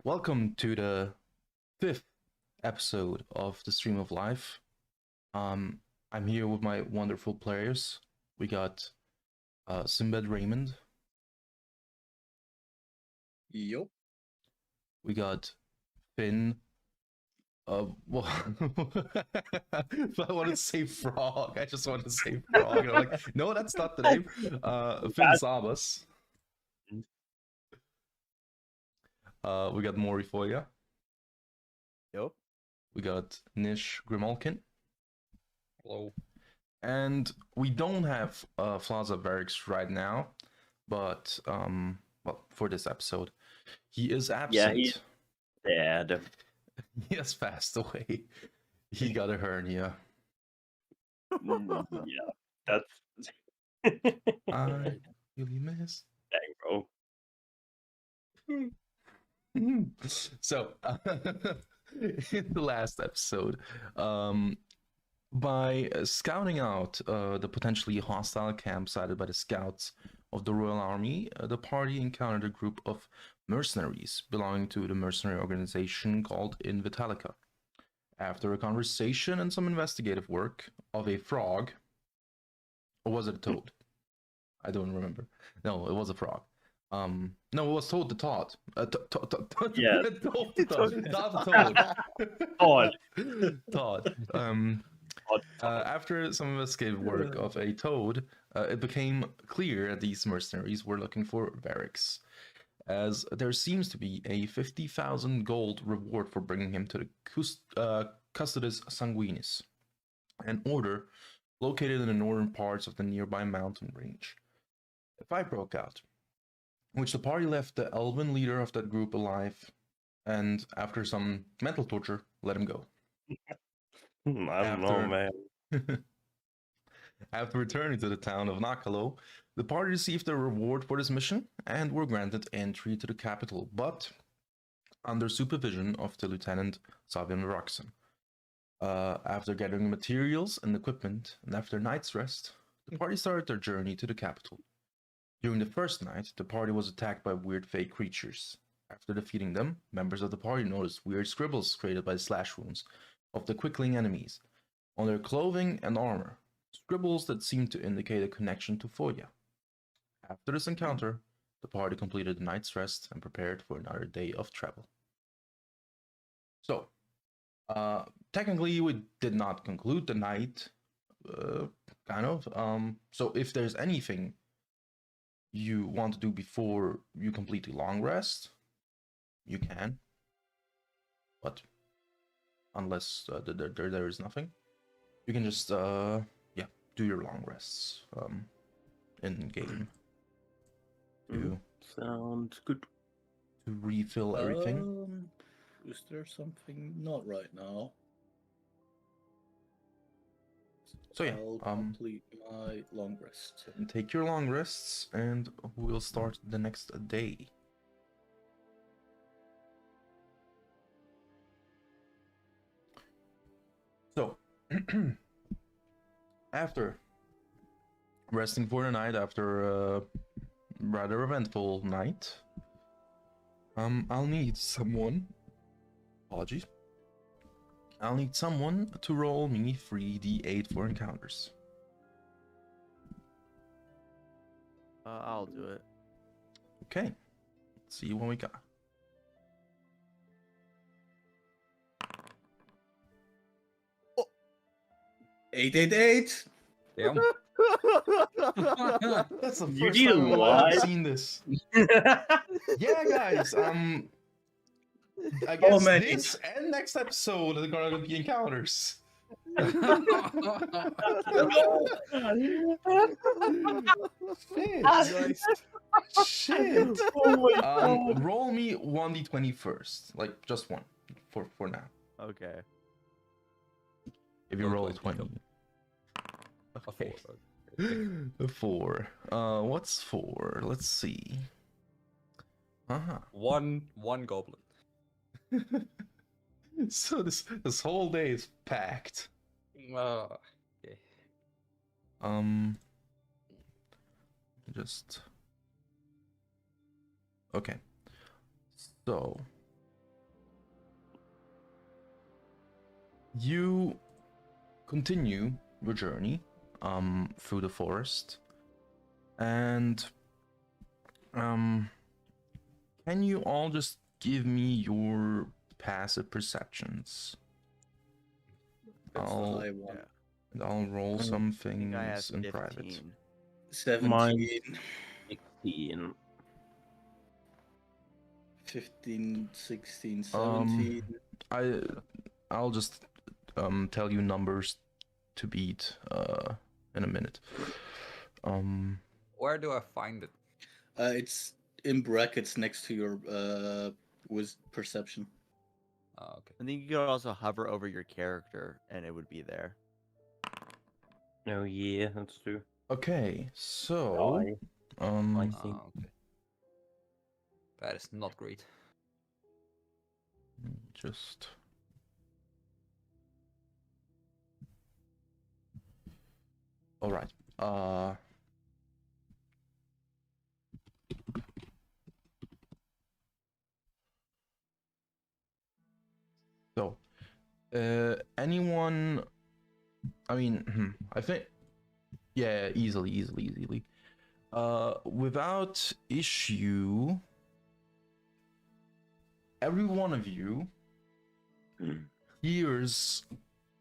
Welcome to the 5th episode of the Stream of Life. I'm here with my wonderful players. We got Sinbad Raymond. Yup. We got Finn. Well, if I want to say frog, I just want to say frog. And I'm like, no, that's not the name. Finn Zhabas. We got Mori Follia. Yo. We got Nyish Grimalkin. Hello. And we don't have Flaza Verix right now, but well, for this episode, he is absent. Yeah, he's dead. He has passed away. He got a hernia. Yeah, that's. I really miss. Dang, bro. So, in the last episode, by scouting out the potentially hostile camp sited by the scouts of the Royal Army, the party encountered a group of mercenaries belonging to the mercenary organization called Invitalica. After a conversation and some investigative work of a frog, or was it a toad? I don't remember. No, it was a frog. No, it was Toad the Todd. Yeah. Todd. After some investigative work of a toad, it became clear that these mercenaries were looking for Verix, as there seems to be a 50,000 gold reward for bringing him to the Custodis Sanguinis, an order located in the northern parts of the nearby mountain range. A fight broke out, in which the party left the elven leader of that group alive, and after some mental torture, let him go. I don't know, man. After returning to the town of Nakalo, the party received a reward for this mission and were granted entry to the capital, but under supervision of the Lieutenant Savian Roxon. After gathering materials and equipment, and after a night's rest, the party started their journey to the capital. During the first night, the party was attacked by weird fey creatures. After defeating them, members of the party noticed weird scribbles created by the slash wounds of the quickling enemies on their clothing and armor, scribbles that seemed to indicate a connection to Follia. After this encounter, the party completed the night's rest and prepared for another day of travel. So, technically we did not conclude the night, kind of. So if there's anything you want to do before you complete the long rest, you can. But unless there is nothing, you can just yeah, do your long rests in game to Sounds good. to refill everything. Is there something not right now? So yeah, I'll complete my long rest. take your long rests, and we'll start the next day. So, after resting for the night, after a rather eventful night, I'll need someone. Apologies. I'll need someone to roll me 3d8 for encounters. I'll do it. Okay. Let's see what we got. Oh. 888. Damn. That's the You first need time a I've lot. seen this. Yeah, guys. I guess many? this and next episode are gonna be encounters. Shit. Shit. Oh my god. Roll me 1d20 first, like just one for now. Okay. If you roll a 20. Okay. A 4. What's 4? Let's see. One goblin. So this whole day is packed. Okay. Just okay. So You continue your journey through the forest, and can you all just give me your passive perceptions? That's the I'll high one. I'll roll some I think I have things in private. 15. 17, Mine- 16. 15, 16, 17. I'll just tell you numbers to beat in a minute. Where do I find it? It's in brackets next to your with perception. Oh, okay. I think you could also hover over your character and it would be there. Oh yeah, that's true. Okay, so I see. Okay. That is not great. just all right. So, anyone? I mean, I think, yeah, easily. Without issue, every one of you hears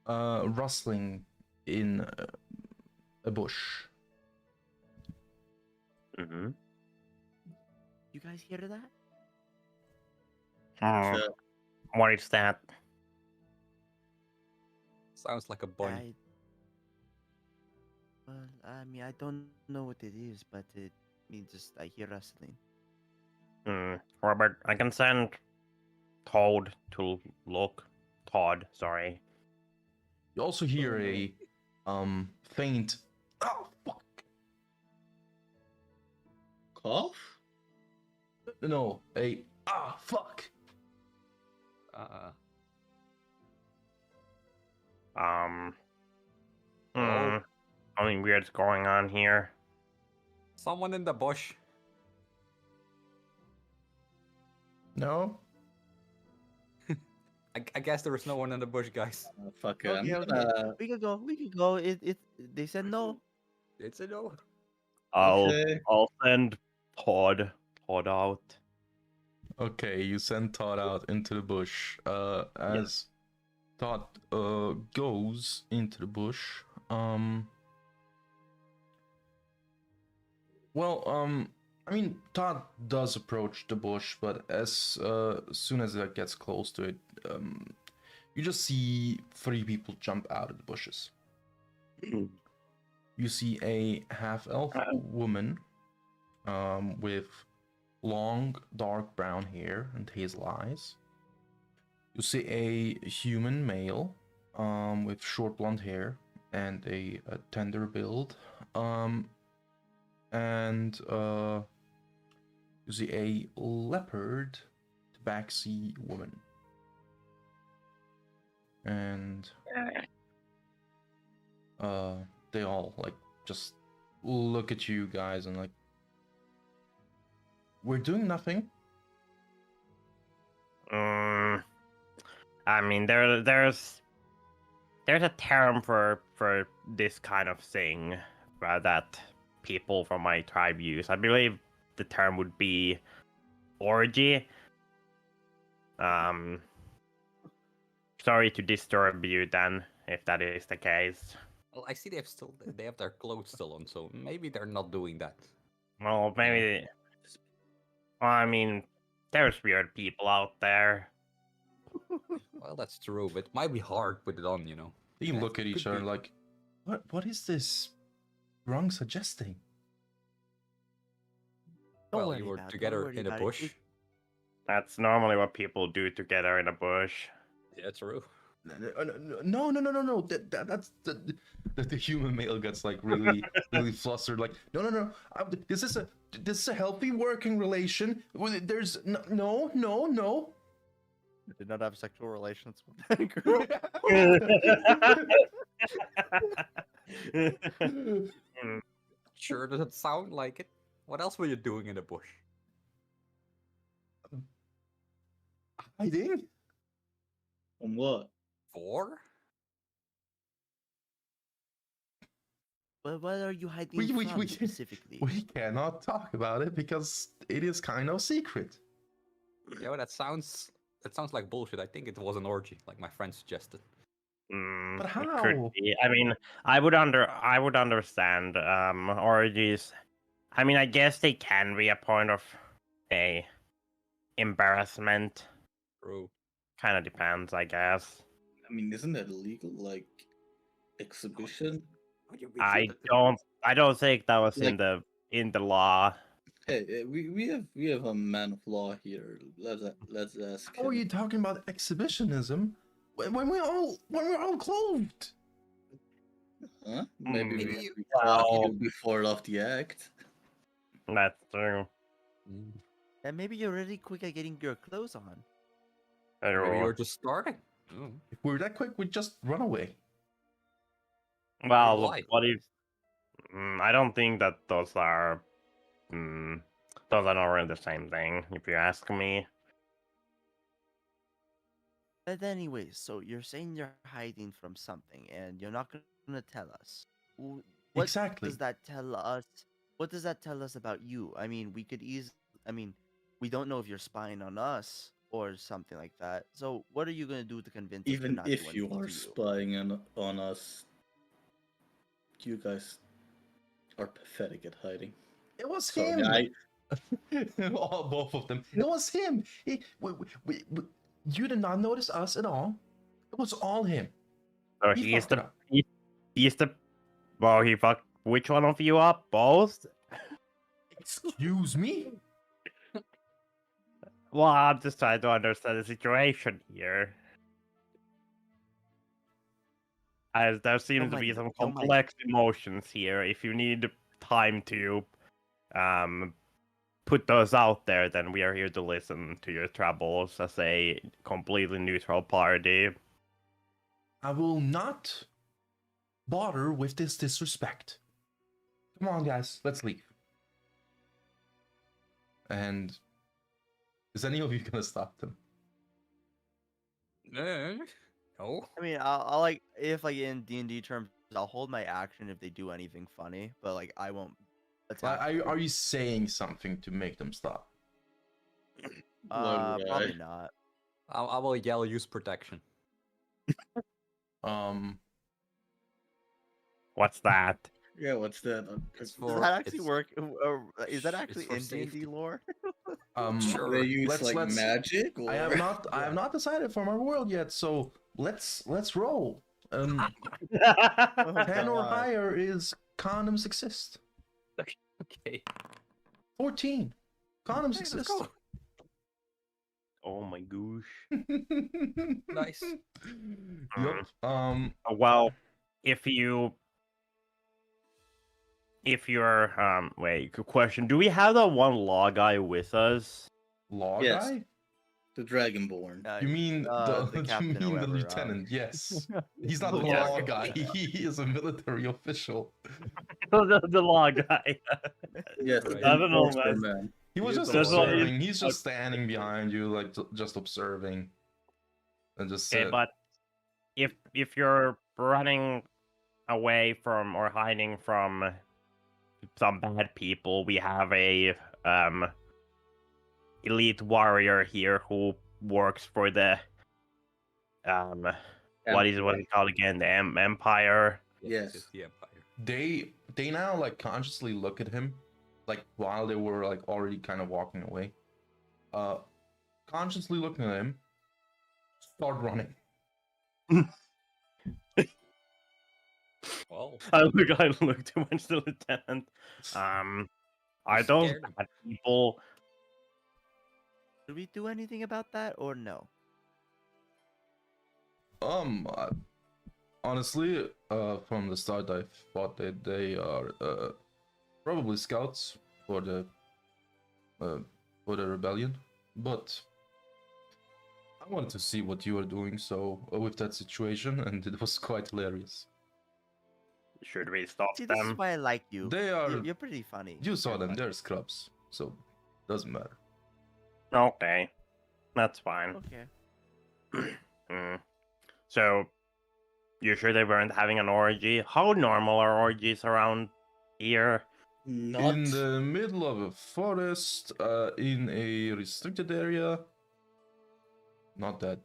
rustling in a bush. Mm-hmm. You guys hear that? So, What is that? Sounds like a bunny. I mean, I don't know what it is, but it means just I hear rustling. Robert, I can send Todd to look. Todd, sorry. You also hear Oh, no. a faint "oh fuck." Cough? No, a "ah fuck." Oh. Something weird's going on here. Someone in the bush. No. I guess there is no one in the bush, guys. Fuck it. I'm Okay, gonna. we could go. We could go. They said no. It's a no. Okay. I'll send Todd out. Okay, you send Todd out into the bush. As Todd goes into the bush, I mean, Todd does approach the bush, but as soon as it gets close to it, you just see 3 people jump out of the bushes. You see a half-elf woman with long, dark brown hair and hazel eyes. You see a human male with short blonde hair and a tender build. And you see a leopard tabaxi woman. And they all like just look at you guys and like, we're doing nothing. I mean, there's a term for this kind of thing that people from my tribe use. I believe the term would be orgy. Sorry to disturb you then, if that is the case. Well, I see they have their clothes still on, so maybe they're not doing that. Well, maybe. Well, I mean, there's weird people out there. Well, that's true, but it might be hard with it on, you know. They Yeah, look at each could other be. like, what is this wrong suggesting? Don't Well, worry you were about it, don't together worry in a about it. bush. That's normally what people do together in a bush. Yeah, true. No. That's the human male gets like really flustered. Like, no. This is a healthy working relation. There's no. I did not have sexual relations with that girl. Sure doesn't sound like it. What else were you doing in the bush? Hiding? On what? For? But what are you hiding We- from we- specifically? We cannot talk about it because it is kind of secret. Yo, that sounds like bullshit. I think it was an orgy, like my friend suggested. But It could how? be. I mean, I would understand orgies. I mean, I guess they can be a point of a embarrassment. True. Kind of depends, I guess. I mean, isn't that illegal? Like exhibition? I don't think that was in the law. Hey, we have a man of law here. Let's ask How are him. you talking about exhibitionism when we're all clothed? Huh? Maybe Hmm, we well- caught you before of the act. That's true. And maybe you're really quick at getting your clothes on. Maybe you True. were just starting. Mm. If we're that quick, we just run away. Well, Why? what if? I don't think that those are. Those are not really the same thing, if you ask me. But anyways, so you're saying you're hiding from something, and you're not gonna tell us. What Exactly. does that tell us? What does that tell us about you? I mean, we could we don't know if you're spying on us or something like that. So, what are you gonna do to convince us to Even not do if you anything are to you? spying on us, you guys are pathetic at hiding. It was So him. I, Both of them. It was him. You did not notice us at all. It was all him. So He he's fucked it the up. he's the. Well, he fucked which one of you up? Both? Excuse me? Well, I'm just trying to understand the situation here. As there seems to my be g- some oh my- complex emotions here. If you need time to put those out there, then we are here to listen to your troubles as a completely neutral party. I will not bother with this disrespect. Come on, guys, let's leave. And is any of you gonna stop them? No. I mean, I'll like if like in D&D terms, I'll hold my action if they do anything funny, but like I won't attack. them. Are you saying something to make them stop? Well, Probably not. I will yell use protection. What's that? yeah, what's that? It's Does for that actually it's- work? Is that it's actually for in D&D safety. lore? Sure. They use let's- magic. Or... I have not decided for my world yet, so let's roll. 10 or God. higher is condoms exist. Okay. 14. Condoms Hey, let's exist. go. Oh my gosh. Nice. Yup. Well, if you're wait, good question. Do we have that one law guy with us? Law Yes. guy? The Dragonborn. You mean the the captain or you mean the whatever, lieutenant? Yes. He's not the Yeah. law guy. He is a military official. the law guy. Yes, Right. I don't know, enforcer man. man. He was He just is the law guy. observing. He's just standing behind you, like just observing, and just Okay, but if you're running away from or hiding from some bad people, we have a elite warrior here who works for the what is it called again? The Empire. Yes. It's the Empire. they now like consciously look at him, like while they were like already kind of walking away, consciously looking at him, start running. Well, I look too much to the lieutenant. Are those scared. bad people? Should we do anything about that or no? Honestly, from the start, I thought that they are probably scouts for the rebellion, but I wanted to see what you were doing. So with that situation, and it was quite hilarious. Should we stop See, this is them? why I like you. They are. You're pretty funny. You saw You're them. funny. They're scrubs, so doesn't matter. Okay, that's fine. Okay. So, You sure they weren't having an orgy? How normal are orgies around here? Not. In the middle of a forest, in a restricted area. Not that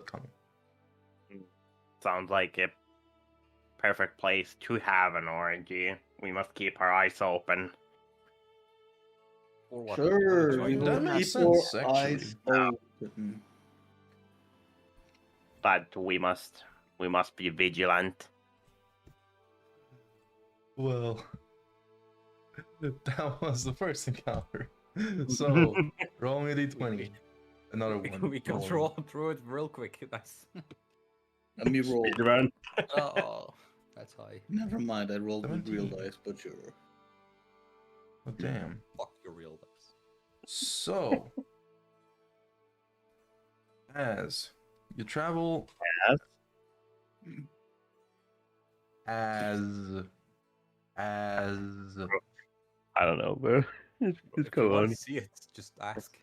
common. Sounds like a perfect place to have an orgy. We must keep our eyes open. Or what? Sure, What we are will That you makes keep our sense, actually. eyes open. But we must be vigilant. Well, that was the first encounter. So, roll me a d20. Another one. We can Roll. draw through it real quick. Nice. Let me roll. Speedrun. Oh, that's high. Never mind, I rolled with real 17. dice, but sure. Oh, damn. Fuck your real dice. So, as you travel, Yes. as I don't know, bro. If you go want on. to see it, just ask.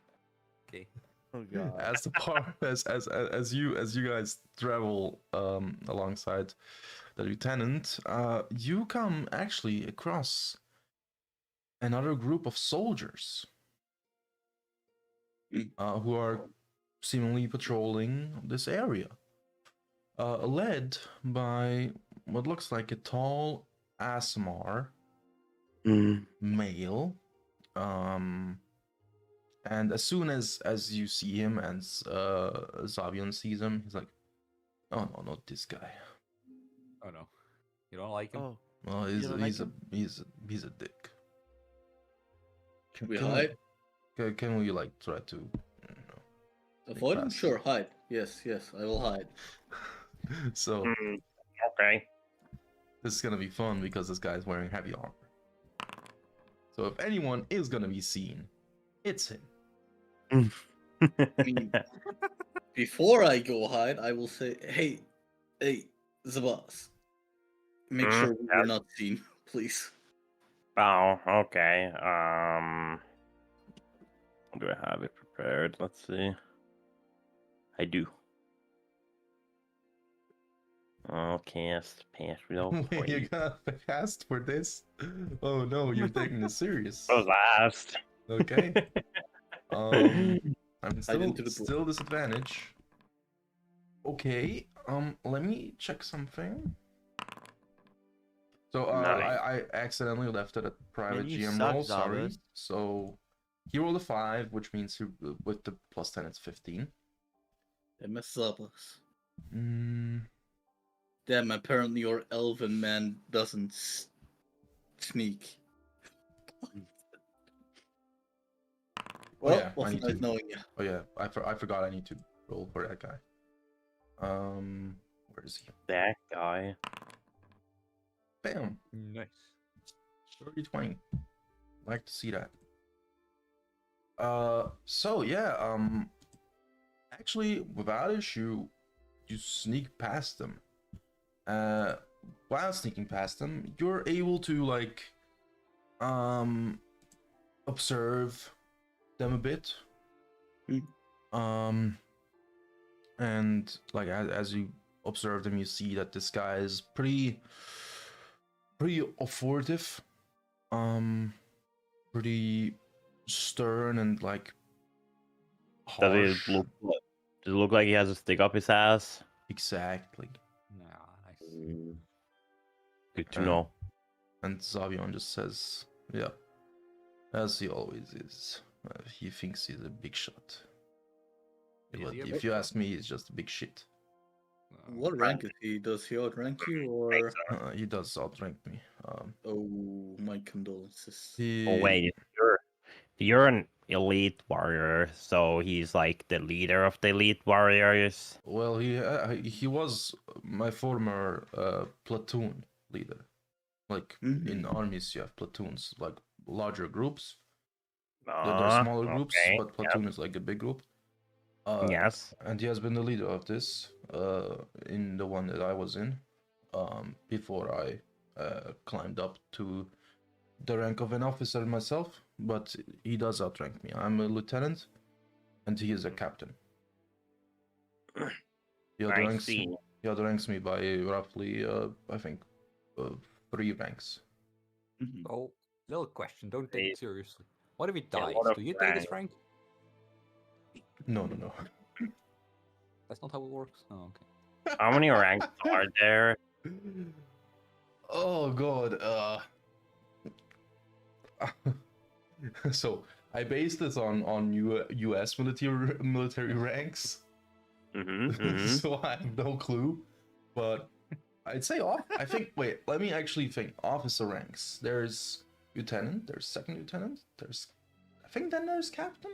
Okay. Oh god. as the part as you guys travel alongside the lieutenant, you come actually across another group of soldiers who are seemingly patrolling this area, led by what looks like a tall Asmar male. And as soon as you see him and Zavion sees him, he's like, "Oh no, not this guy. Oh no. You don't like him? Oh, Well, You don't like him? he's a dick." Can we Can hide? Can we like try to, you know, Avoid him? fast. Sure, hide. Yes, I will hide. So Okay. this is gonna be fun because this guy's wearing heavy armor. So if anyone is gonna be seen, it's him. I mean, before I go hide, I will say, hey, Zhabas, make sure we're not seen, please. Oh, okay. Do I have it prepared? Let's see. I do. Okay, yes, pass without Wait, you got fast for this? Oh no, you're taking this serious. was last. Okay. I'm into the still disadvantage. Okay. Let me check something. So Nice. I accidentally left it at private you GM suck, roll. Sorry. Zhabas. So he rolled a 5, which means he, with the plus 10 it's 15. Damn, Zhabas. Mm, Damn, apparently your elven man doesn't sneak. Well, yeah, I was need nice to- knowing you. oh yeah, I forgot I need to roll for that guy. Where is he? That guy. Bam. Nice. 30-20. Like to see that. So yeah, actually without issue, you sneak past them. While sneaking past them, you're able to like observe them a bit. And like as you observe them, you see that this guy is pretty authoritative, pretty stern and like Does harsh. it look like he has a stick up his ass? Exactly. Nah, nice. Good to Uh, know. And Zavion just says, "Yeah, as he always is. He thinks he's a big shot. Is But he a if big you shot? ask me, he's just a big shit. What rank is he? Does he outrank you, or? He does outrank me. Oh, my condolences. He, Oh wait, you're an elite warrior, so he's like the leader of the elite warriors. Well, he was my former platoon leader. Like in armies, you have platoons, like larger groups. There are smaller groups, Okay, but platoon is like a big group. yes. And he has been the leader of this in the one that I was in before I climbed up to the rank of an officer myself. But he does outrank me. I'm a lieutenant, and he is a captain. The other I ranks, see. He outranks me by roughly, I think, 3 ranks. Mhm. Oh, little question. Don't take Hey. it seriously. What if he Yeah, dies? what Do a you take his rank. rank? No, no, no. That's not how it works. Oh, okay. How many ranks are there? Oh god. So I based this on U.S. military ranks, so I have no clue. But I'd say off. I think. Wait, let me actually think. Officer ranks. There's lieutenant. There's second lieutenant. There's. I think then there's captain.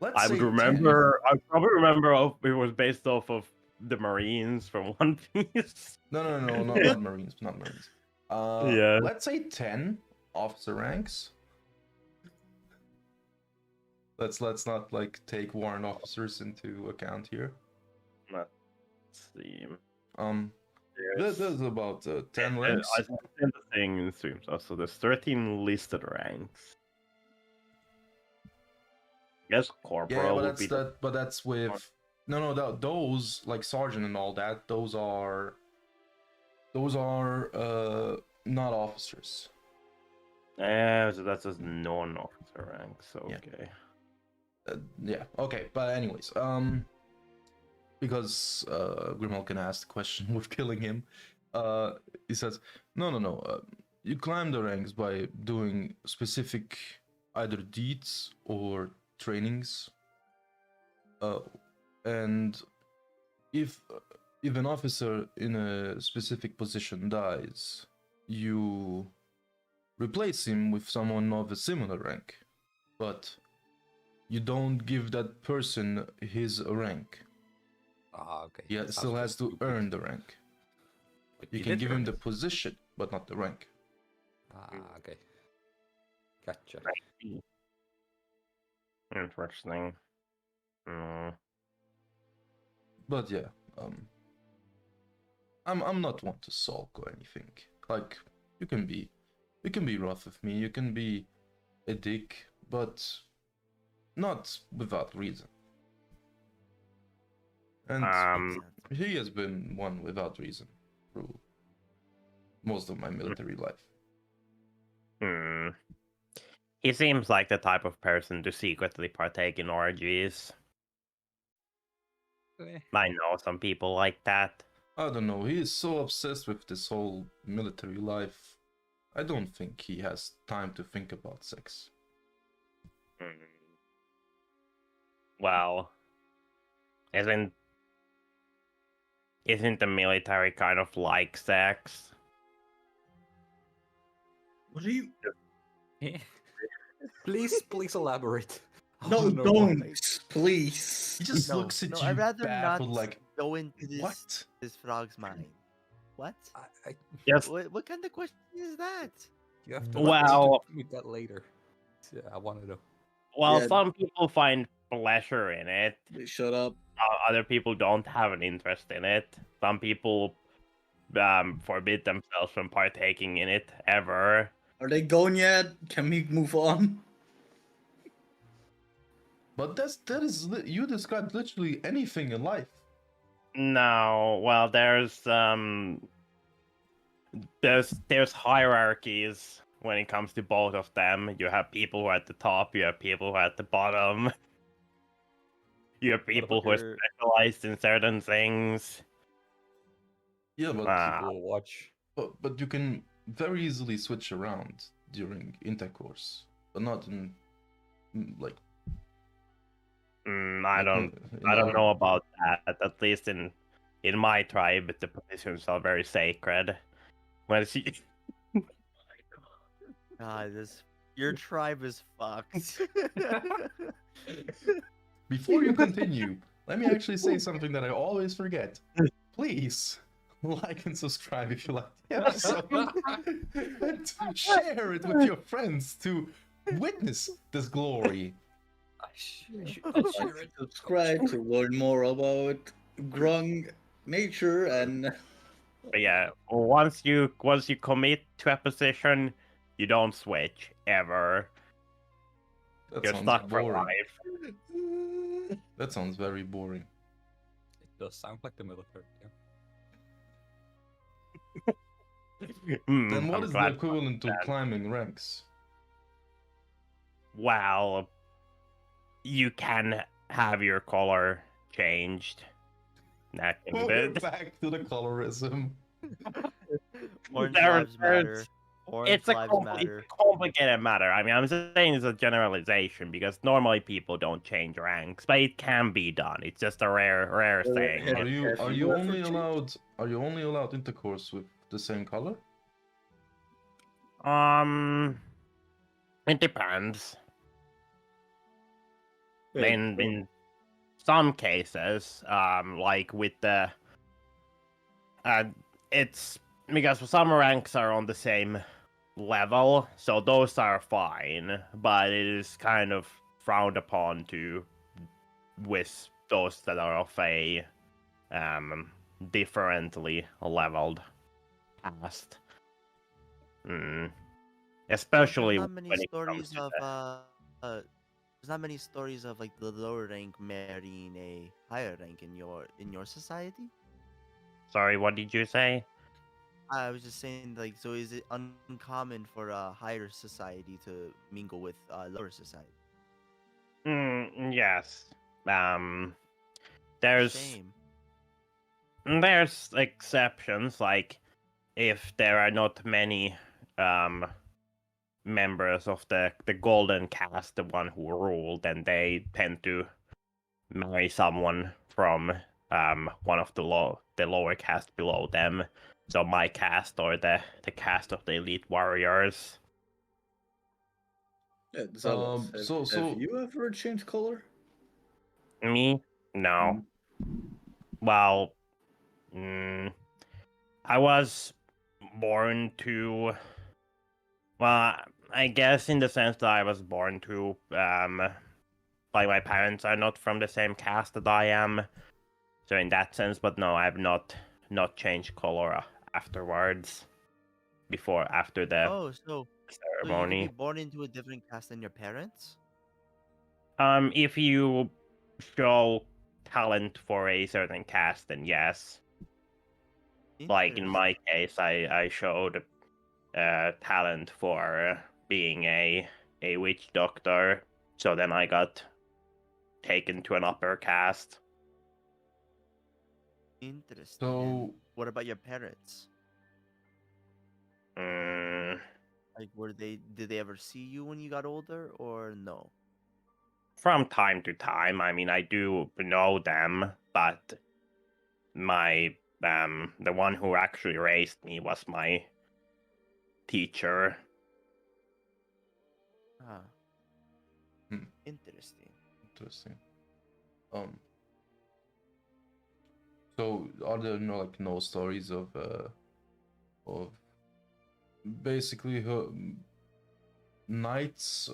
Let's I say would 10. remember. I probably remember it was based off of the Marines from One Piece. No, not Marines, not Marines. Yeah. Let's say 10 officer ranks. Let's not like take warrant officers into account here. Let's see. There's about 10 ranks. I sent the thing in streams. So there's 13 listed ranks. I guess corporal Yeah, but would that's be that. But that's with those like sergeant and all that. Those are not officers. Yeah, so that's just non-officer ranks. Yeah. Okay. Yeah. Okay. But anyways, because Grimalkin asked the question with killing him, he says, no. You climb the ranks by doing specific either deeds or trainings. And if an officer in a specific position dies, you replace him with someone of a similar rank, but you don't give that person his rank. Ah, okay. He That still sounds has to stupid. earn the rank. But You he can did give him earn the it. position, but not the rank. Ah, okay. Gotcha. Interesting. Mm. But yeah, I'm not one to sulk or anything. Like you can be rough with me, you can be a dick, but not without reason. And he has been one without reason through most of my military life. He seems like the type of person to secretly partake in orgies. I know some people like that. I don't know, he is so obsessed with this whole military life. I don't think he has time to think about sex. Well, isn't the military kind of like sex? What are you? Please elaborate. I No, wanna know more. don't, please. He just looks at you I'd rather baffled not like, go into this what? this frog's mind. What? Yes. What kind of question is that? You have to Well, read that later. Yeah, I want to know. well, Yeah. some people find pleasure in it. Shut up. Other people don't have an interest in it. Some people forbid themselves from partaking in it ever. Are they gone yet? Can we move on? But that is you described literally anything in life. No, well, there's hierarchies when it comes to both of them. You have people who are at the top, you have people who are at the bottom. You have people who are specialized in certain things. Yeah, but People watch. but you can very easily switch around during intercourse, but not in like. I don't know about that. At least in my tribe, the positions are very sacred. When she... God, your tribe is fucked. Before you continue, let me actually say something that I always forget. Please like and subscribe if you like the episode, and to share it with your friends to witness this glory. Subscribe to learn more about grung nature and. But yeah, once you commit to a position, you don't switch ever. That You're sounds stuck for boring. life. That sounds very boring. Does sound like the military. Yeah. Then what I'm is the glad. equivalent to climbing ranks? Well, you can have your color changed. That can We're be. back to the colorism. Orange There- lives matter. there's- Orange It's a, lives it's matter. a complicated matter. I mean, I'm just saying it's a generalization because normally people don't change ranks, but it can be done. It's just a rare thing. Have Are you you ever changed? are you only allowed intercourse with the same color? It depends. Wait, In some cases, like with the, it's because some ranks are on the same level, so those are fine, but it is kind of frowned upon to with those that are of a differently leveled caste. Especially There's not many when it comes stories to of the... there's not many stories of like the lower rank marrying a higher rank in your society. Sorry, what did you say? I was just saying, like, so is it uncommon for a higher society to mingle with lower society? Yes. There's Shame. there's exceptions, like if there are not many members of the golden caste, the one who rule, then they tend to marry someone from one of the lower caste below them. So my caste or the caste of the elite warriors. Yeah, Zhabas, have so you ever changed color? Me? No. Well, I was born to. Well, I guess in the sense that I was born to, like my parents are not from the same caste that I am, so in that sense. But no, I have not changed color afterwards. After the Oh, so you could ceremony. be born into a different caste than your parents? If you show talent for a certain caste, then yes. Like in my case, I showed talent for being a witch doctor, so then I got taken to an upper caste. Interesting. So- And what about your parents? Like, did they ever see you when you got older, or no? From time to time, I mean, I do know them, but my the one who actually raised me was my teacher. Ah. Hmm. Interesting. Interesting. So are there no stories of basically knights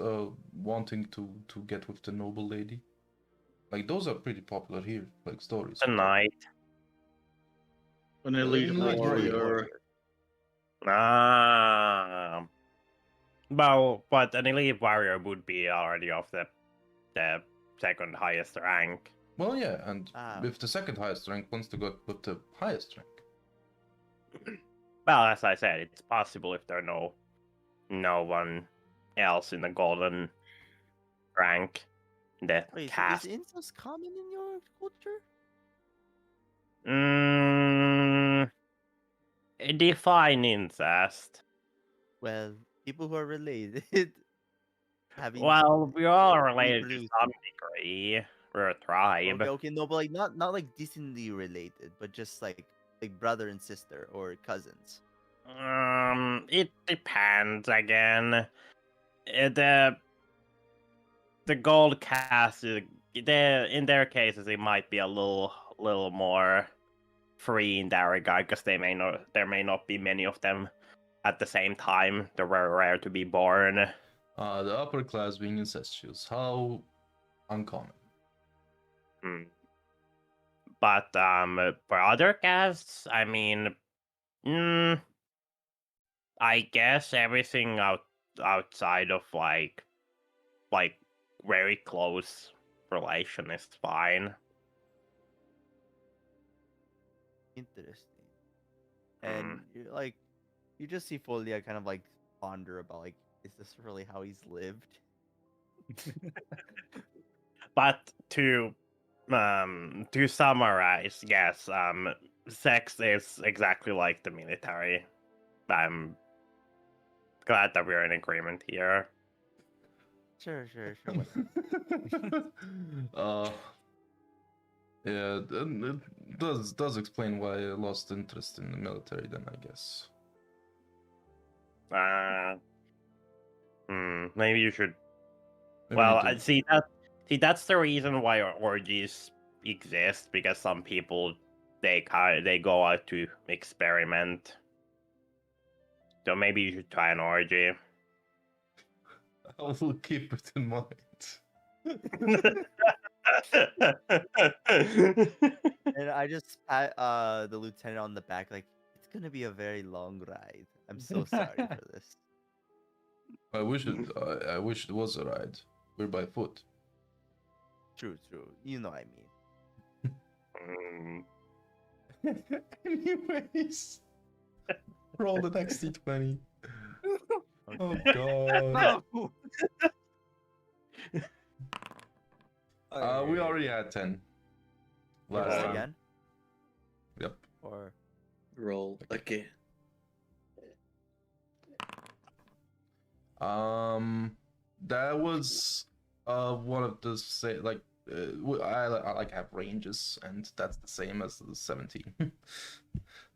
wanting to get with the noble lady? Like those are pretty popular here, like stories. The knight. An elite elite warrior. Ah. Well, but an elite warrior would be already of the second highest rank. Well, yeah, and Ah. if the second highest rank wants to go with the highest rank. Well, as I said, it's possible if there are no one else in the golden rank that Wait, cast. so is incest common in your culture? Define incest. Well, people who are related. having Well, we all are related to reproduced. some degree. We're a tribe. Okay, no, but like not like distantly related, but just like brother and sister or cousins. It depends again. The gold cast, in their cases, it might be a little more free in that regard because there may not be many of them at the same time. They're very rare to be born. The upper class being incestuous. How uncommon. But for other castes, I mean, I guess everything outside of like very close relation is fine. Interesting. And you're like, you just see Follia kind of like ponder about like, is this really how he's lived? But to summarize, yes, sex is exactly like the military. I'm glad that we're in agreement here. Sure. Yeah, it does explain why I lost interest in the military. Then I guess. Maybe you should. Maybe Well, you do. that's the reason why orgies exist, because some people they go out to experiment. So maybe you should try an orgy. I will keep it in mind. And I just pat the lieutenant on the back, like, it's gonna be a very long ride. I'm so sorry for this. I wish it. I wish it was a ride. We're by foot. True. You know what I mean. Anyways, roll the next d20. Oh Okay. god. No. We already had 10. Last Roll time. again? Yep. Or Roll again. That was one of the I like have ranges, and that's the same as the 17.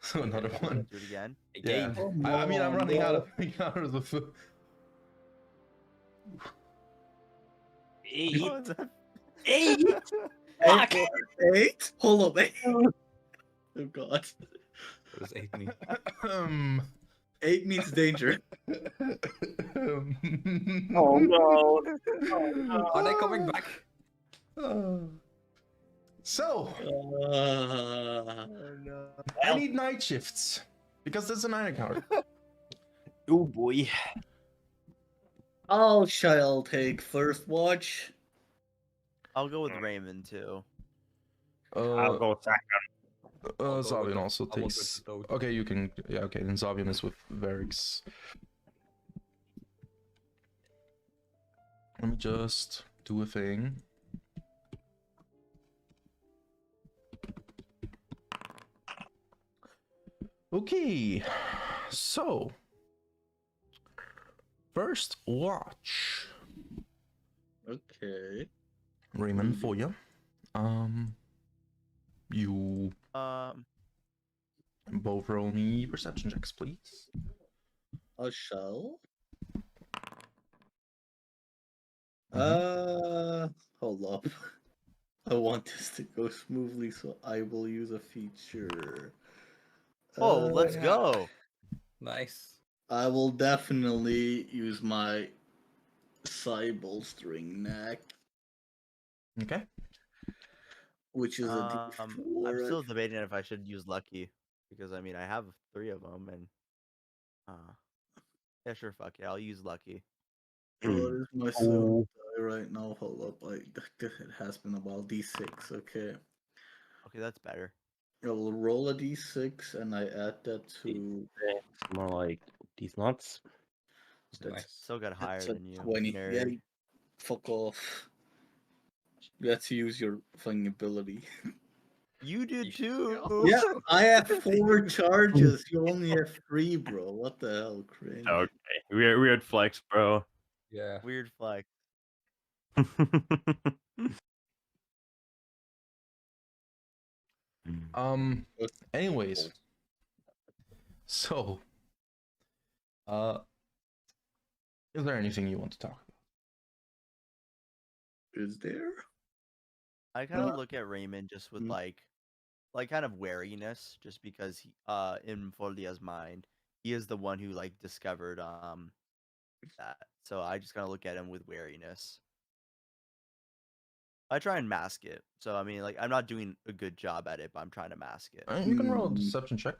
So another okay, one. do it again. Yeah. Oh, I mean, I'm no, running out no. of counters of. Oh, that- Eight. Fuck. Eight? Hold up, 8. Oh god. What does 8 mean? 8 means danger. Oh no! Oh, no. Are they coming back? So, Uh, Oh no. I need night shifts because there's a 9 encounter. Oh boy. I'll take first watch. I'll go with Raymond too. I'll go second. I'll go with Zavian the- also I'll go with takes. the Doge. Okay, you can. Yeah, okay. Then Zavian is with Verix. Let me just do a thing. Okay, so first watch. Okay. Raymond, for you. You both roll me perception checks, please. I shall. Mhm. Hold up. I want this to go smoothly, so I will use a feature. Oh, let's yeah. go. Nice. I will definitely use my Bolstering neck, Okay. which is a I'm D4. still debating if I should use lucky because I mean I have 3 of them and yeah, sure, fuck it, I'll use lucky. What is my seventh die right now? Hold up, it has been a while. D6, okay. Okay, that's better. I will roll a D6 and I add that to. It's more like these nuts. That's, Nice. Still got higher that's a than you. 20. Yeah, Nerd. fuck off. You have to use your fucking ability. You do You- too. Yeah, I have 4 charges. You only have 3, bro. What the hell, cringe. Okay, weird flex, bro. Yeah. Weird flex. Anyways. So is there anything you want to talk about? Is there? I kind of look at Raymond just with like kind of wariness, just because he, in Folia's mind, he is the one who like discovered that. So I just kind of look at him with wariness. I try and mask it. So I mean, like I'm not doing a good job at it, but I'm trying to mask it. You can roll a deception check.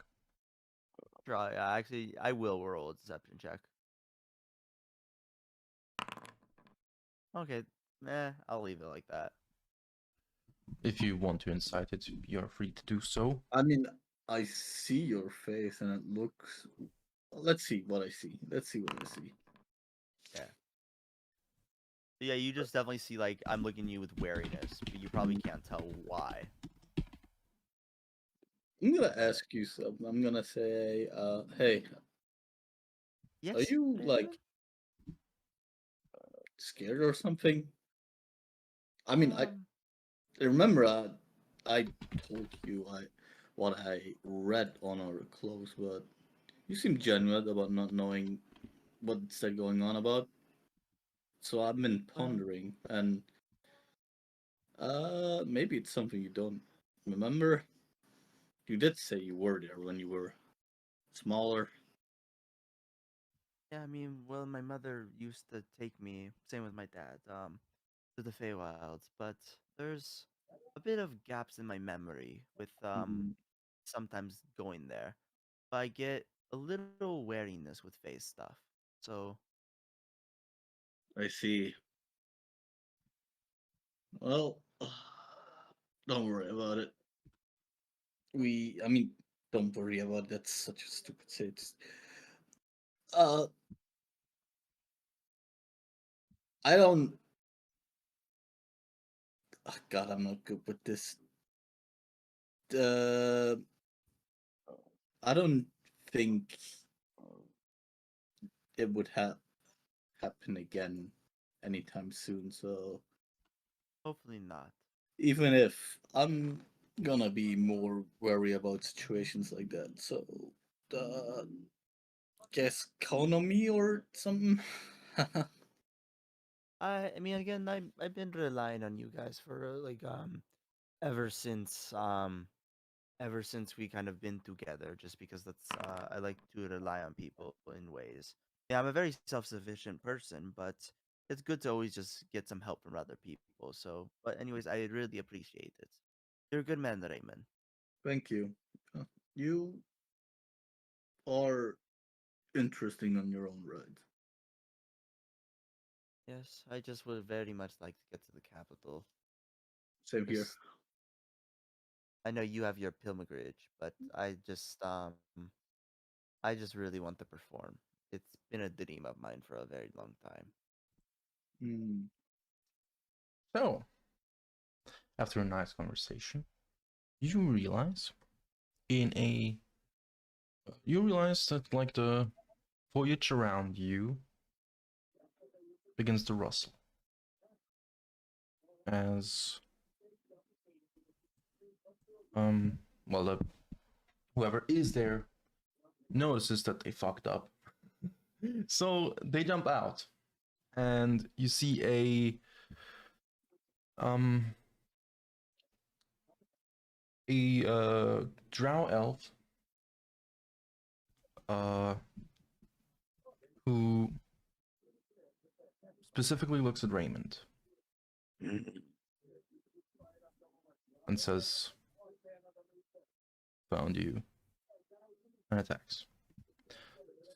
Try. Actually, I will roll a deception check. Okay, I'll leave it like that. If you want to incite it, you're free to do so. I mean, I see your face, and it looks. Let's see what I see. Let's see what I see. Yeah, you just definitely see like I'm looking at you with wariness, but you probably can't tell why. I'm gonna ask you something. I'm gonna say, hey, Yes. are you like scared or something? I mean, I remember I told you what I read on our clothes, but you seem genuine about not knowing what's that going on about. So I've been pondering, and maybe it's something you don't remember. You did say you were there when you were smaller. Yeah, I mean, well, my mother used to take me, same with my dad, to the Feywilds, but there's a bit of gaps in my memory with sometimes going there. But I get a little wariness with face stuff. So I see. Well, don't worry about it. I mean, don't worry about it. That's such a stupid sentence. Uh, I don't. Oh, God, I'm not good with this. Uh, I don't think it would happen again anytime soon. So hopefully not. even if I'm gonna be more wary about situations like that, so uh, guess count on me or something. I mean, again, I've been relying on you guys for like ever since ever since we kind of been together, just because that's I like to rely on people in ways. Yeah, I'm a very self-sufficient person, but it's good to always just get some help from other people. So, but anyways, I really appreciate it. You're a good man, Raymond. Thank you. You are interesting on your own right. Yes, I just would very much like to get to the capital. Same here. Just, I know you have your pilgrimage, but I just really want to perform. It's been a dream of mine for a very long time. Hmm. So, after a nice conversation, you realize that like the foliage around you begins to rustle as well whoever is there notices that they fucked up. So they jump out and you see a drow elf who specifically looks at Raymond and says, "Found you," and attacks.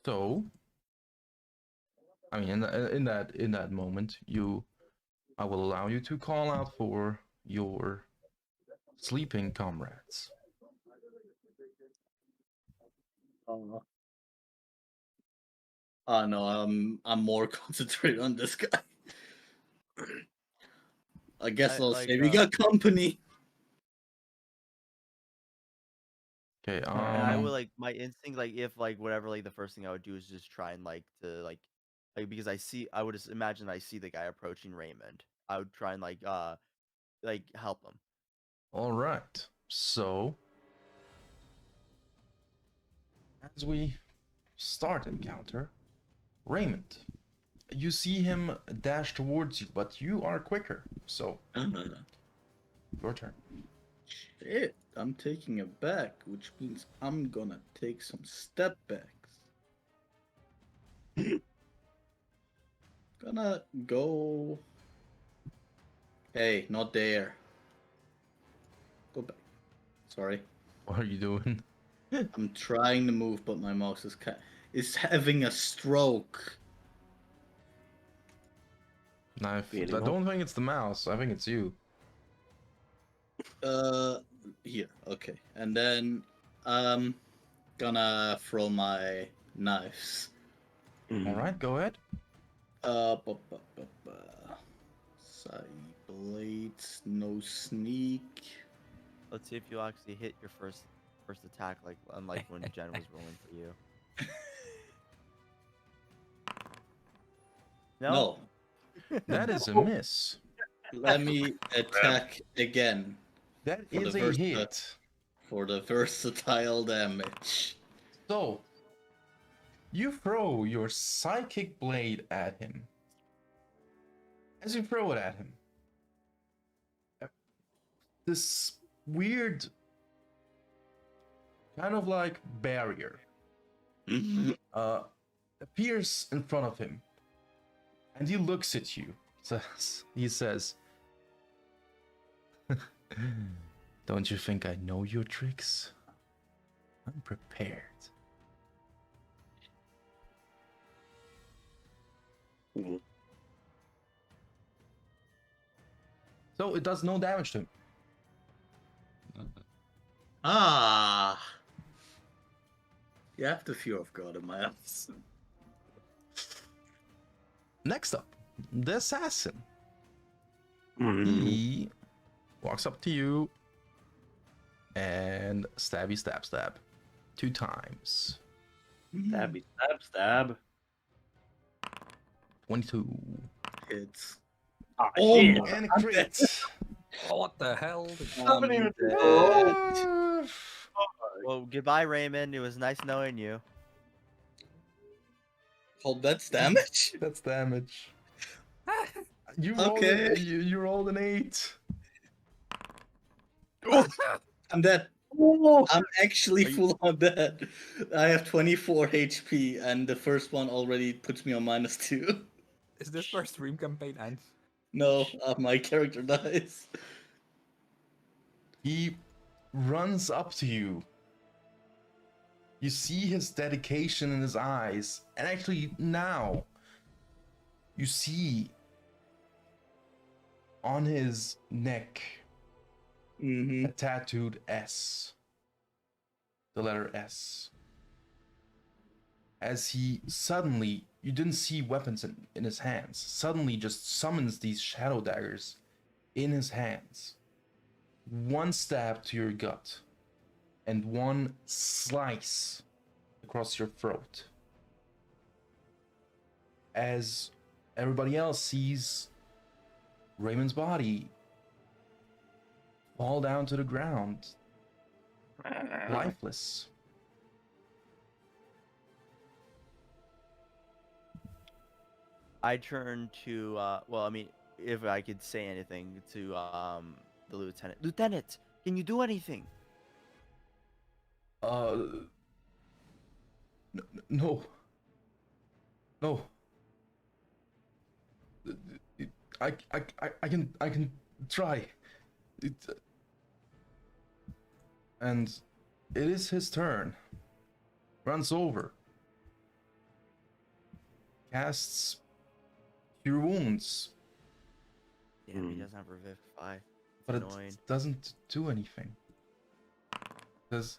So, I mean, in that moment, I will allow you to call out for your sleeping comrades. No, I'm more concentrated on this guy. I guess I'll say we got company. Okay. And I would like my instinct, like if like whatever, like the first thing I would do is just try and like to like because I would just imagine I see the guy approaching Raymond. I would try and like help him. All right. So, as we start encounter, Raymond, you see him dash towards you, but you are quicker. So, your turn. Shit, I'm taking it back, which means I'm gonna take some step backs. Gonna go. Hey, not there. Go back. Sorry. What are you doing? I'm trying to move, but my mouse is having a stroke. I don't think it's the mouse. I think it's you. Here. Okay. And then Gonna throw my knives. All right, go ahead. Side blades, no sneak. Let's see if you actually hit your first attack, like unlike when Jen was rolling for you. No. That is a miss. Let me attack again That For the is a first hit. for the versatile damage. So, you throw your psychic blade at him. As you throw it at him, this weird kind of like barrier appears in front of him, and he looks at you. He says, "Don't you think I know your tricks? I'm prepared." So it does no damage to him. Ah. You have the fear of God in my ass. Next up, the assassin. Mm. He walks up to you and stabby stab stab 2 times. Stabby, stab, stab. 22. Hits. Ah, Oh shit. my- And a crit. Oh, what the hell? Happening with dead. Uh, Well, goodbye, Raymond. It was nice knowing you. Oh, that's damage? That's damage. You rolled, Okay. you rolled an 8. I'm dead. Oh, I'm actually Are you- full on dead. I have 24 HP, and the first one already puts me on -2. Is this where stream campaign ends? No, my character dies. He runs up to you. You see his dedication in his eyes. And actually, now, you see on his neck Mm-hmm. a tattooed S. The letter S. As he suddenly, you didn't see weapons in his hands, suddenly just summons these shadow daggers in his hands. One stab to your gut, and one slice across your throat. As everybody else sees Raymond's body fall down to the ground, lifeless. I turn to well, I mean, if I could say anything to the lieutenant. Lieutenant, can you do anything? No. No. I can try. And it is his turn. Runs over. Casts Cure Wounds, Damn, he doesn't have Revivify. but Annoying. it doesn't do anything. Says,